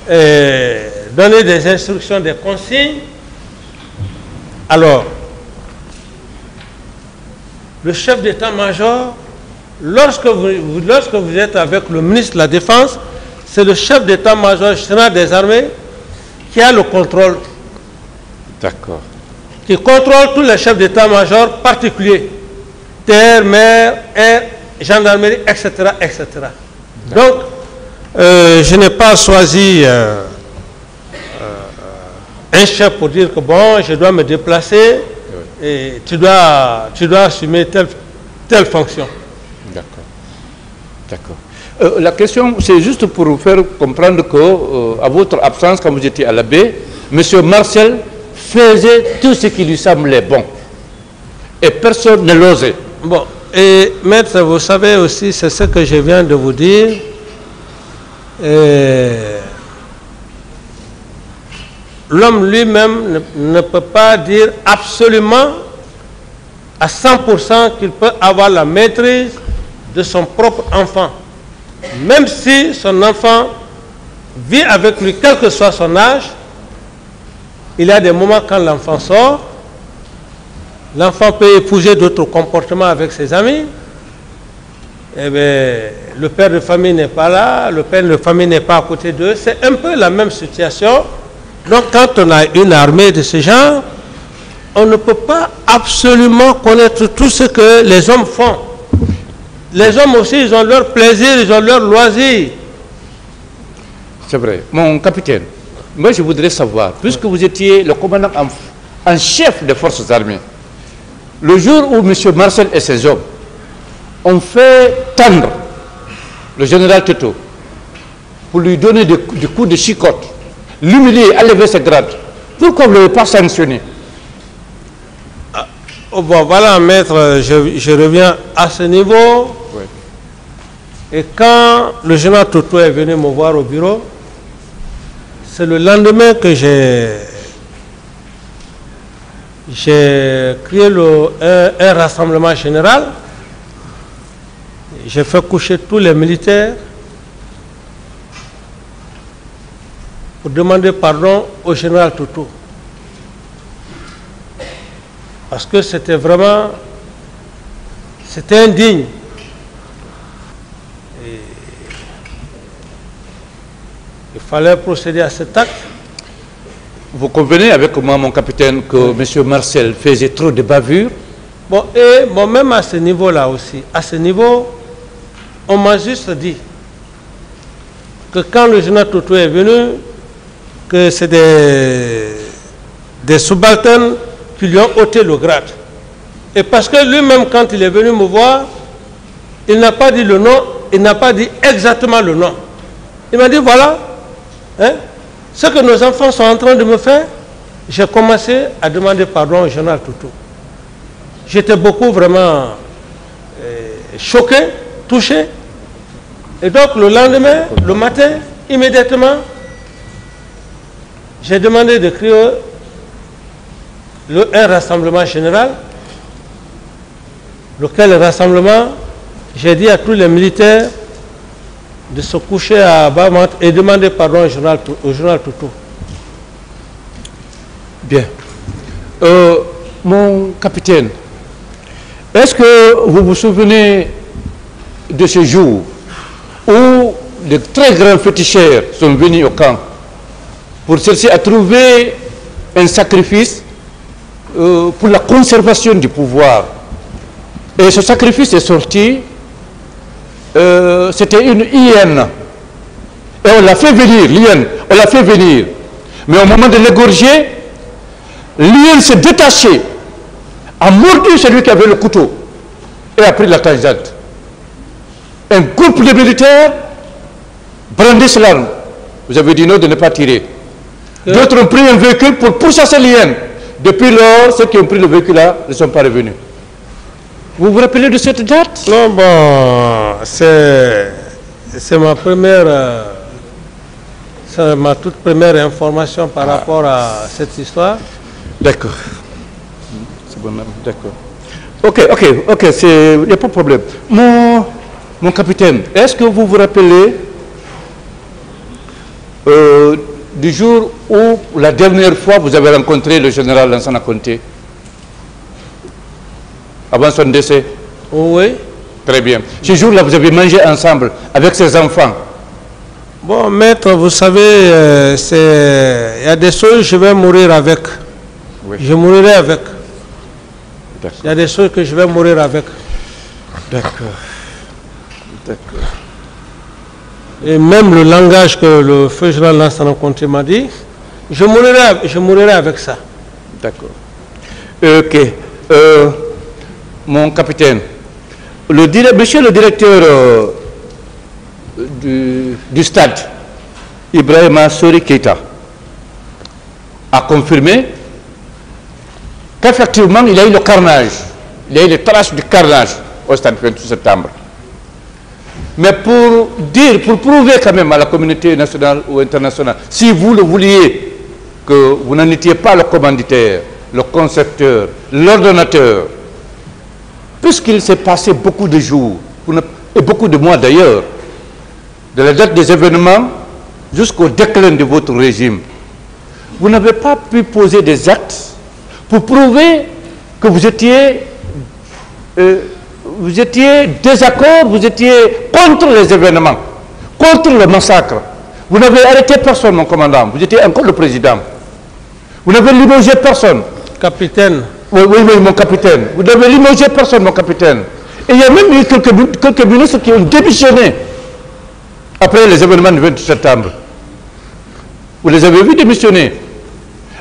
donné des instructions, des consignes, alors, le chef d'état-major, lorsque vous êtes avec le ministre de la Défense, c'est le chef d'état-major général des armées qui a le contrôle. D'accord. Qui contrôle tous les chefs d'état-major particuliers. Terre, mer, air, gendarmerie, etc. etc. Donc, je n'ai pas choisi un chef pour dire que bon, je dois me déplacer et tu dois assumer telle fonction. D'accord. D'accord. La question, c'est juste pour vous faire comprendre que, à votre absence, quand vous étiez à la baie, M. Marcel faisait tout ce qui lui semblait bon. Et personne ne l'osait. Bon, et maître, vous savez aussi, c'est ce que je viens de vous dire. L'homme lui-même ne peut pas dire absolument à 100% qu'il peut avoir la maîtrise de son propre enfant. Même si son enfant vit avec lui, quel que soit son âge, il y a des moments quand l'enfant sort, l'enfant peut épouser d'autres comportements avec ses amis. Eh bien, le père de famille n'est pas là, le père de famille n'est pas à côté d'eux. C'est un peu la même situation. Donc, quand on a une armée de ce genre, on ne peut pas absolument connaître tout ce que les hommes font. Les hommes aussi, ils ont leur plaisir, ils ont leur loisir. C'est vrai. Mon capitaine, moi je voudrais savoir, puisque vous étiez le commandant en chef des forces armées, le jour où M. Marcel et ses hommes ont fait tendre le général Teto pour lui donner des coups de chicotte, l'humilier, enlever ses grades, pourquoi vous ne l'avez pas sanctionné? Bon, voilà, maître, je reviens à ce niveau. Oui. Et quand le général Toto est venu me voir au bureau, c'est le lendemain que j'ai créé un rassemblement général. J'ai fait coucher tous les militaires pour demander pardon au général Toto. Parce que c'était vraiment, c'était indigne. Et il fallait procéder à cet acte. Vous convenez avec moi, mon capitaine, que M. Marcel faisait trop de bavures? Bon, et bon, même à ce niveau-là aussi, à ce niveau, on m'a juste dit que quand le général Toto est venu, que c'est des subalternes qui lui ont ôté le grade. Et parce que lui-même, quand il est venu me voir, il n'a pas dit le nom, il n'a pas dit exactement le nom. Il m'a dit, voilà, hein, ce que nos enfants sont en train de me faire, j'ai commencé à demander pardon au général Toto. J'étais beaucoup vraiment choqué, touché. Et donc le lendemain, le matin, immédiatement, j'ai demandé de créer un rassemblement général, lequel rassemblement, j'ai dit à tous les militaires de se coucher à Bamant et demander pardon au général Toto. Bien. Mon capitaine, est-ce que vous vous souvenez de ce jour où de très grands féticheurs sont venus au camp pour chercher à trouver un sacrifice pour la conservation du pouvoir? Et ce sacrifice est sorti, c'était une hyène. Et on l'a fait venir, l'hyène, on l'a fait venir. Mais au moment de l'égorger, l'hyène s'est détachée, a mordu celui qui avait le couteau et a pris la tangente. Un groupe de militaires brandissent l'arme. Vous avez dit non de ne pas tirer. D'autres ont pris un véhicule pour pourchasser l'hyène. Depuis lors, ceux qui ont pris le véhicule là ne sont pas revenus. Vous vous rappelez de cette date? Non, bon, c'est ma toute première information par rapport à cette histoire. D'accord. C'est bon, d'accord. Ok, il n'y a pas de problème. Mon capitaine, est-ce que vous vous rappelez du jour où la dernière fois vous avez rencontré le général Lansana Conté? Avant son décès? Oui. Très bien. Ce jour-là, vous avez mangé ensemble avec ses enfants? Bon, maître, vous savez, il y a des choses, je vais mourir avec. Oui. Je mourrai avec. D'accord. Il y a des choses que je vais mourir avec. D'accord. D'accord. Et même le langage que le feu général Lansana Conté m'a dit, je mourrai avec ça. D'accord. Ok. Mon capitaine, monsieur le directeur du stade, Ibrahima Sori Keita, a confirmé qu'effectivement il y a eu le carnage, il y a eu les traces du carnage au stade 28 septembre. Mais pour prouver quand même à la communauté nationale ou internationale, si vous le vouliez, que vous n'en étiez pas le commanditaire, le concepteur, l'ordonnateur, puisqu'il s'est passé beaucoup de jours, et beaucoup de mois d'ailleurs, de la date des événements jusqu'au déclin de votre régime, vous n'avez pas pu poser des actes pour prouver que vous étiez désaccord, vous étiez contre les événements, contre le massacre. Vous n'avez arrêté personne, mon commandant. Vous étiez encore le président. Vous n'avez limogé personne. Capitaine. Oui, mon capitaine. Vous n'avez limogé personne, mon capitaine. Et il y a même eu quelques ministres qui ont démissionné après les événements du 28 septembre. Vous les avez vus démissionner.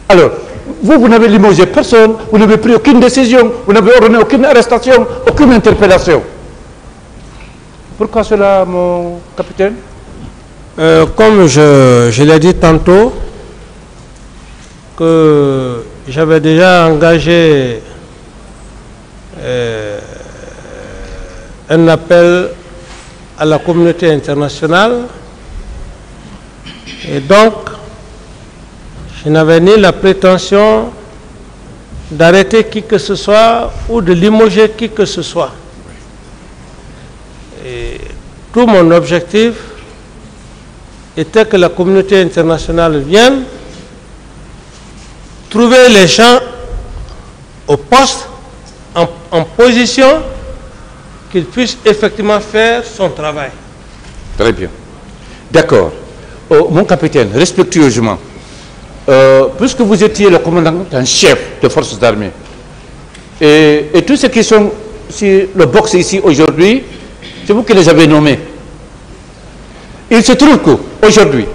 Alors, vous n'avez limogé personne, vous n'avez pris aucune décision, vous n'avez ordonné aucune arrestation, aucune interpellation. Pourquoi cela, mon capitaine? Comme je l'ai dit tantôt, que j'avais déjà engagé un appel à la communauté internationale, et donc je n'avais ni la prétention d'arrêter qui que ce soit ou de limoger qui que ce soit. Et tout mon objectif était que la communauté internationale vienne trouver les gens au poste, en position, qu'ils puissent effectivement faire son travail. Très bien. D'accord. Mon capitaine, respectueusement, puisque vous étiez le commandant en chef des forces armées, et tous ceux qui sont sur le box ici aujourd'hui, c'est vous qui les avez nommés. Il se trouve qu'aujourd'hui,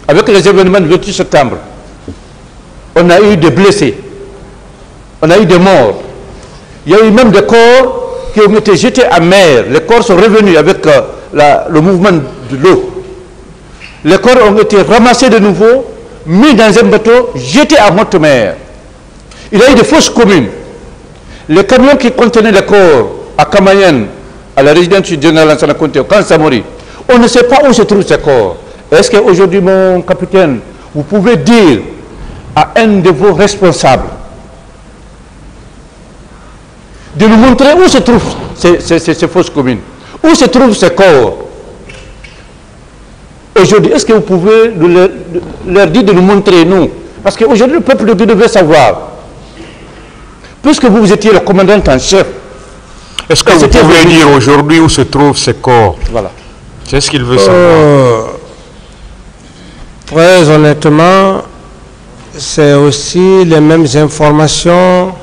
avec les événements du 28 septembre, on a eu des blessés, on a eu des morts, il y a eu même des corps qui ont été jetés à mer, les corps sont revenus avec le mouvement de l'eau. Les corps ont été ramassés de nouveau, mis dans un bateau, jetés à haute mer. Il y a eu des fosses communes. Les camions qui contenaient les corps à Kamayen, à la résidence du général Lansana Conté, au camp Samori, on ne sait pas où se trouvent ces corps. Est-ce qu'aujourd'hui, mon capitaine, vous pouvez dire à un de vos responsables de nous montrer où se trouvent ces fosses communes, où se trouvent ces corps? Aujourd'hui, est-ce que vous pouvez leur dire de nous montrer, nous? Parce qu'aujourd'hui, le peuple devait savoir. Puisque vous étiez le commandant en chef. Est-ce que vous pouvez dire aujourd'hui où se trouvent ces corps? Voilà. C'est ce qu'il veut savoir. Très honnêtement, c'est aussi les mêmes informations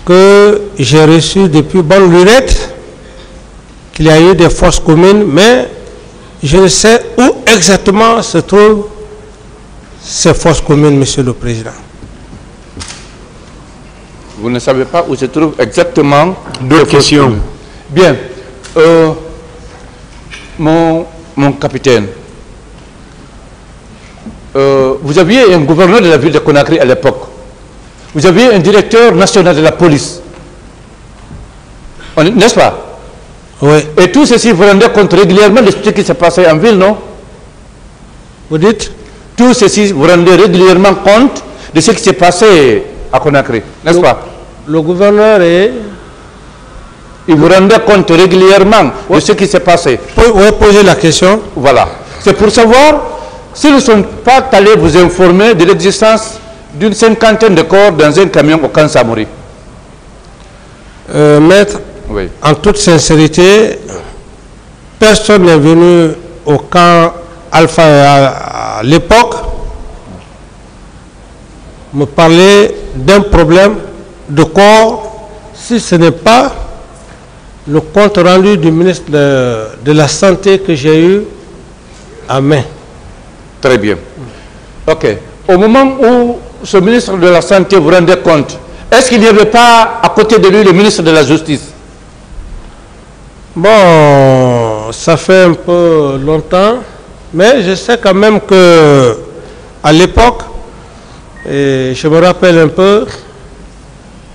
que j'ai reçues depuis bonne lurette, qu'il y a eu des fosses communes, mais je ne sais où exactement se trouvent ces fosses communes, Monsieur le Président. Vous ne savez pas où se trouvent exactement? Deux questions. Bien. Mon capitaine, vous aviez un gouverneur de la ville de Conakry à l'époque. Vous aviez un directeur national de la police. N'est-ce pas? Oui. Et tout ceci, vous rendez compte régulièrement de ce qui s'est passé en ville, non? Vous dites? Tout ceci, vous rendez régulièrement compte de ce qui s'est passé à Conakry, n'est-ce pas? Le gouverneur est... Il vous rendait compte régulièrement de ce qui s'est passé. Vous pouvez poser la question? Voilà. C'est pour savoir s'ils ne sont pas allés vous informer de l'existence d'une 50aine de corps dans un camion au camp Samori. Maître, oui. En toute sincérité, personne n'est venu au camp Alpha à l'époque me parler d'un problème de corps, si ce n'est pas le compte rendu du ministre de la Santé que j'ai eu à main. Très bien. Ok. Au moment où ce ministre de la Santé vous rendait compte, est-ce qu'il n'y avait pas à côté de lui le ministre de la Justice? Bon, Bon, ça fait un peu longtemps, mais je sais quand même que à l'époque, et je me rappelle un peu,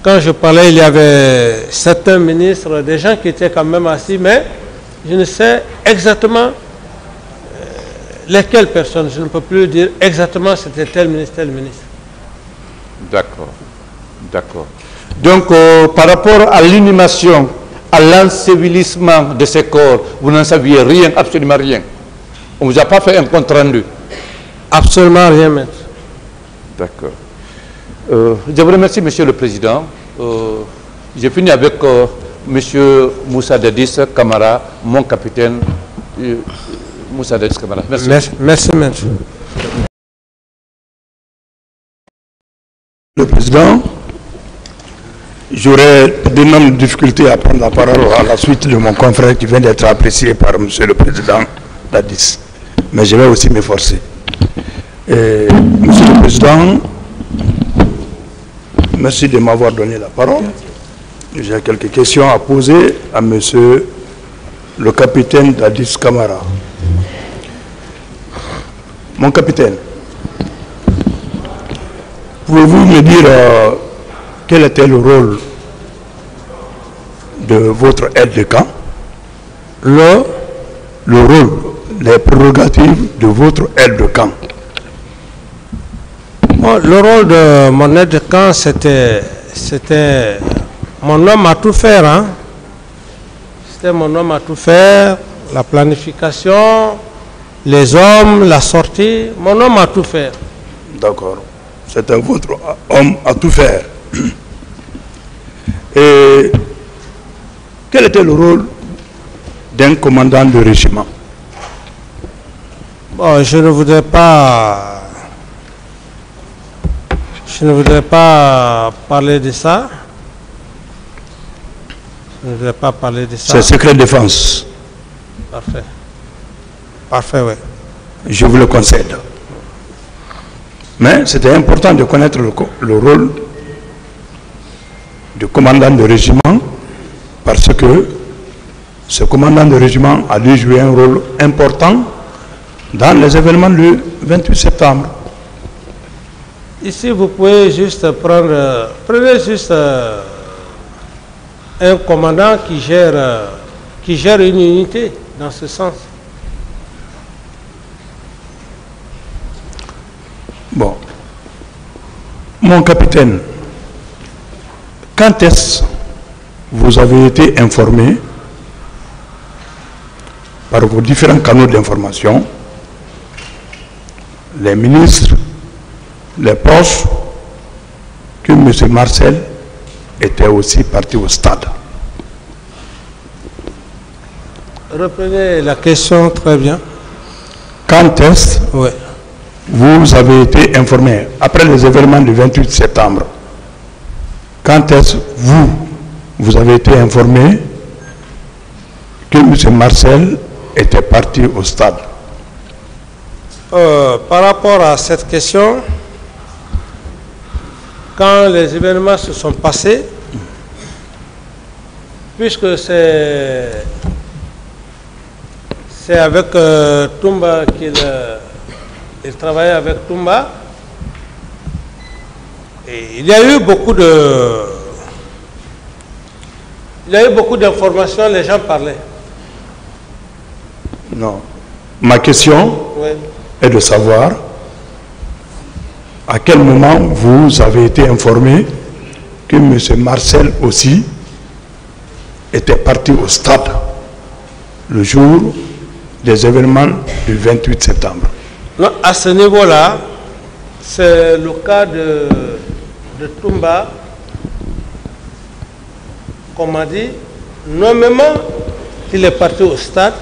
quand je parlais, il y avait certains ministres, des gens qui étaient quand même assis, mais je ne sais exactement lesquelles personnes. Je ne peux plus dire exactement c'était tel ministre, tel ministre. D'accord, d'accord. Donc, par rapport à l'inhumation, à l'ensevelissement de ces corps, vous n'en saviez rien, absolument rien. On ne vous a pas fait un compte rendu? Absolument rien, maître. D'accord. Je vous remercie, Monsieur le Président. J'ai fini avec Monsieur Moussa Dadis Camara, mon capitaine Moussa Dadis Camara. Merci. Merci, maître. Le Président, j'aurais d'énormes difficultés à prendre la parole à la suite de mon confrère qui vient d'être apprécié par Monsieur le Président Dadis. Mais je vais aussi m'efforcer. Monsieur le Président, merci de m'avoir donné la parole. J'ai quelques questions à poser à Monsieur le capitaine Dadis Camara. Mon capitaine, pouvez-vous me dire quel était le rôle de votre aide de camp? Le rôle, les prérogatives de votre aide de camp. Bon, le rôle de mon aide de camp, c'était mon homme à tout faire. Hein? C'était mon homme à tout faire, la planification, les hommes, la sortie, mon homme à tout faire. D'accord. C'était votre homme à tout faire. Et quel était le rôle d'un commandant de régiment? Bon, je ne voudrais pas parler de ça. Je ne voudrais pas parler de ça. C'est secret défense. Parfait. Parfait, oui. Je vous le concède. Mais c'était important de connaître le rôle du commandant de régiment parce que ce commandant de régiment a dû jouer un rôle important dans les événements du 28 septembre. Ici, vous pouvez juste prenez juste un commandant qui gère une unité dans ce sens. Bon. Mon capitaine, quand est-ce que vous avez été informé par vos différents canaux d'information, les ministres, les proches, que M. Marcel était aussi parti au stade? Reprenez la question très bien. Quand est-ce que vous avez été informé après les événements du 28 septembre? Quand est-ce que vous avez été informé que M. Marcel était parti au stade? Par rapport à cette question, quand les événements se sont passés, puisque c'est avec Toumba qu'il travaillait avec Toumba, et il y a eu beaucoup d'informations, les gens parlaient. Non. Ma question est de savoir à quel moment vous avez été informé que M. Marcel aussi était parti au stade le jour des événements du 28 septembre. Non, à ce niveau-là, c'est le cas de Toumba, qu'on m'a dit, nommément qu'il est parti au stade.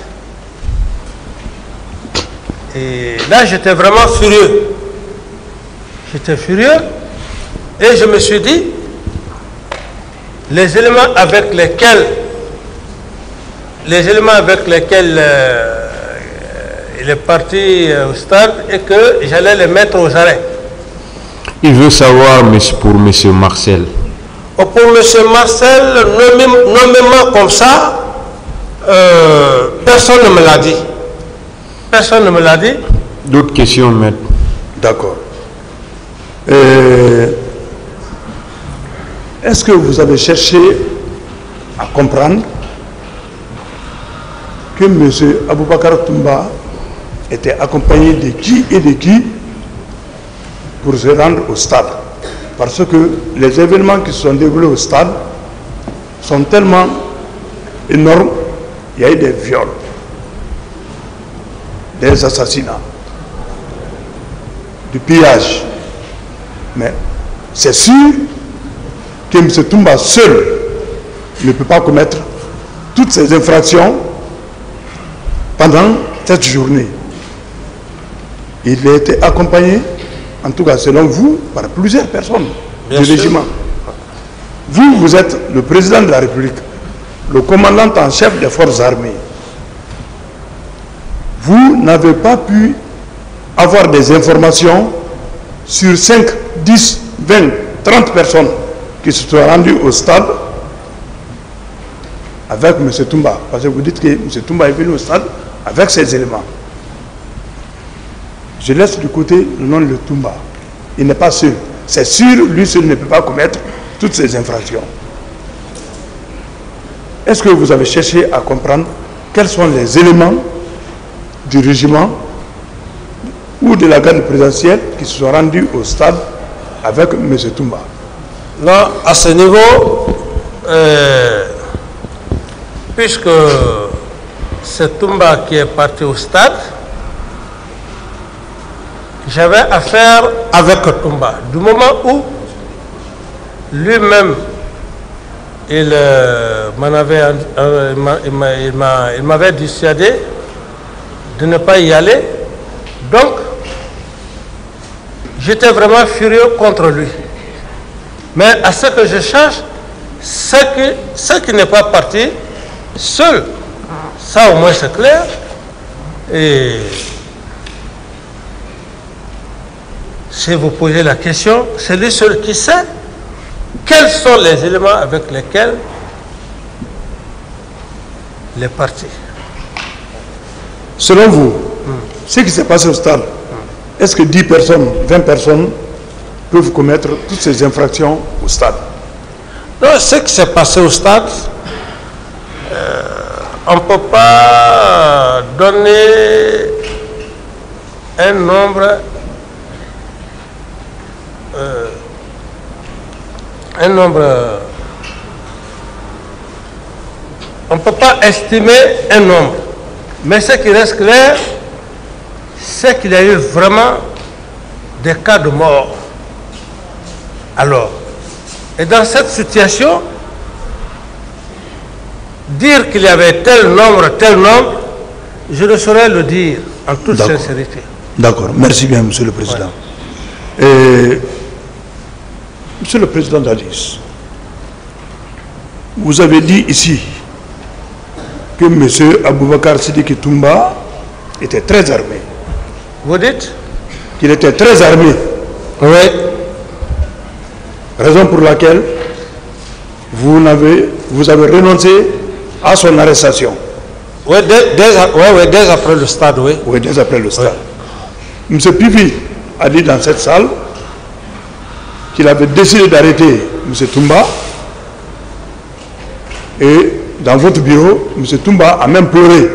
Et là, j'étais vraiment furieux. J'étais furieux et je me suis dit, les éléments avec lesquels il est parti au stade et que j'allais les mettre aux arrêts. Il veut savoir pour M. Marcel. Pour M. Marcel, nommément comme ça, Personne ne me l'a dit. Personne ne me l'a dit. D'autres questions, maître? D'accord. Est-ce que vous avez cherché à comprendre que M. Aboubakar Toumba était accompagné de qui et de qui pour se rendre au stade? Parce que les événements qui se sont déroulés au stade sont tellement énormes. Il y a eu des viols, des assassinats, du pillage. Mais c'est sûr que M. Toumba seul ne peut pas commettre toutes ces infractions pendant cette journée. Il a été accompagné, en tout cas selon vous, par plusieurs personnes du régiment. Vous êtes le président de la République, le commandant en chef des forces armées. Vous n'avez pas pu avoir des informations sur 5, 10, 20, 30 personnes qui se sont rendues au stade avec M. Toumba. Parce que vous dites que M. Toumba est venu au stade avec ces éléments. Je laisse de côté le nom de Toumba. Il n'est pas seul. C'est sûr, lui seul ne peut pas commettre toutes ces infractions. Est-ce que vous avez cherché à comprendre quels sont les éléments du régiment ou de la garde présidentielle qui se sont rendus au stade avec M. Toumba? Non, à ce niveau, puisque c'est Toumba qui est parti au stade, j'avais affaire avec Toumba. Du moment où lui-même, il m'avait dissuadé de ne pas y aller. Donc, j'étais vraiment furieux contre lui. Mais à ce que je cherche, ce qui n'est pas parti seul, ça au moins c'est clair. Et si vous posez la question, c'est lui seul qui sait quels sont les éléments avec lesquels il est parti. Selon vous, ce qui s'est passé au stade, est-ce que 10 personnes, 20 personnes peuvent commettre toutes ces infractions au stade? Non, ce qui s'est passé au stade, on ne peut pas donner un nombre on ne peut pas estimer un nombre, mais ce qui reste clair, c'est qu'il y a eu vraiment des cas de mort. Alors, et dans cette situation, dire qu'il y avait tel nombre, je ne saurais le dire en toute sincérité. D'accord, merci bien, Monsieur le Président. Ouais. Monsieur le Président d'Alice, vous avez dit ici que M. Aboubakar Sidiki Toumba était très armé. Vous dites? Qu'il était très armé. Oui. Raison pour laquelle vous avez renoncé à son arrestation. Oui, dès après le stade, oui. Oui, dès après le stade. Oui. M. Pivi a dit dans cette salle qu'il avait décidé d'arrêter M. Toumba. Et dans votre bureau, M. Toumba a même pleuré.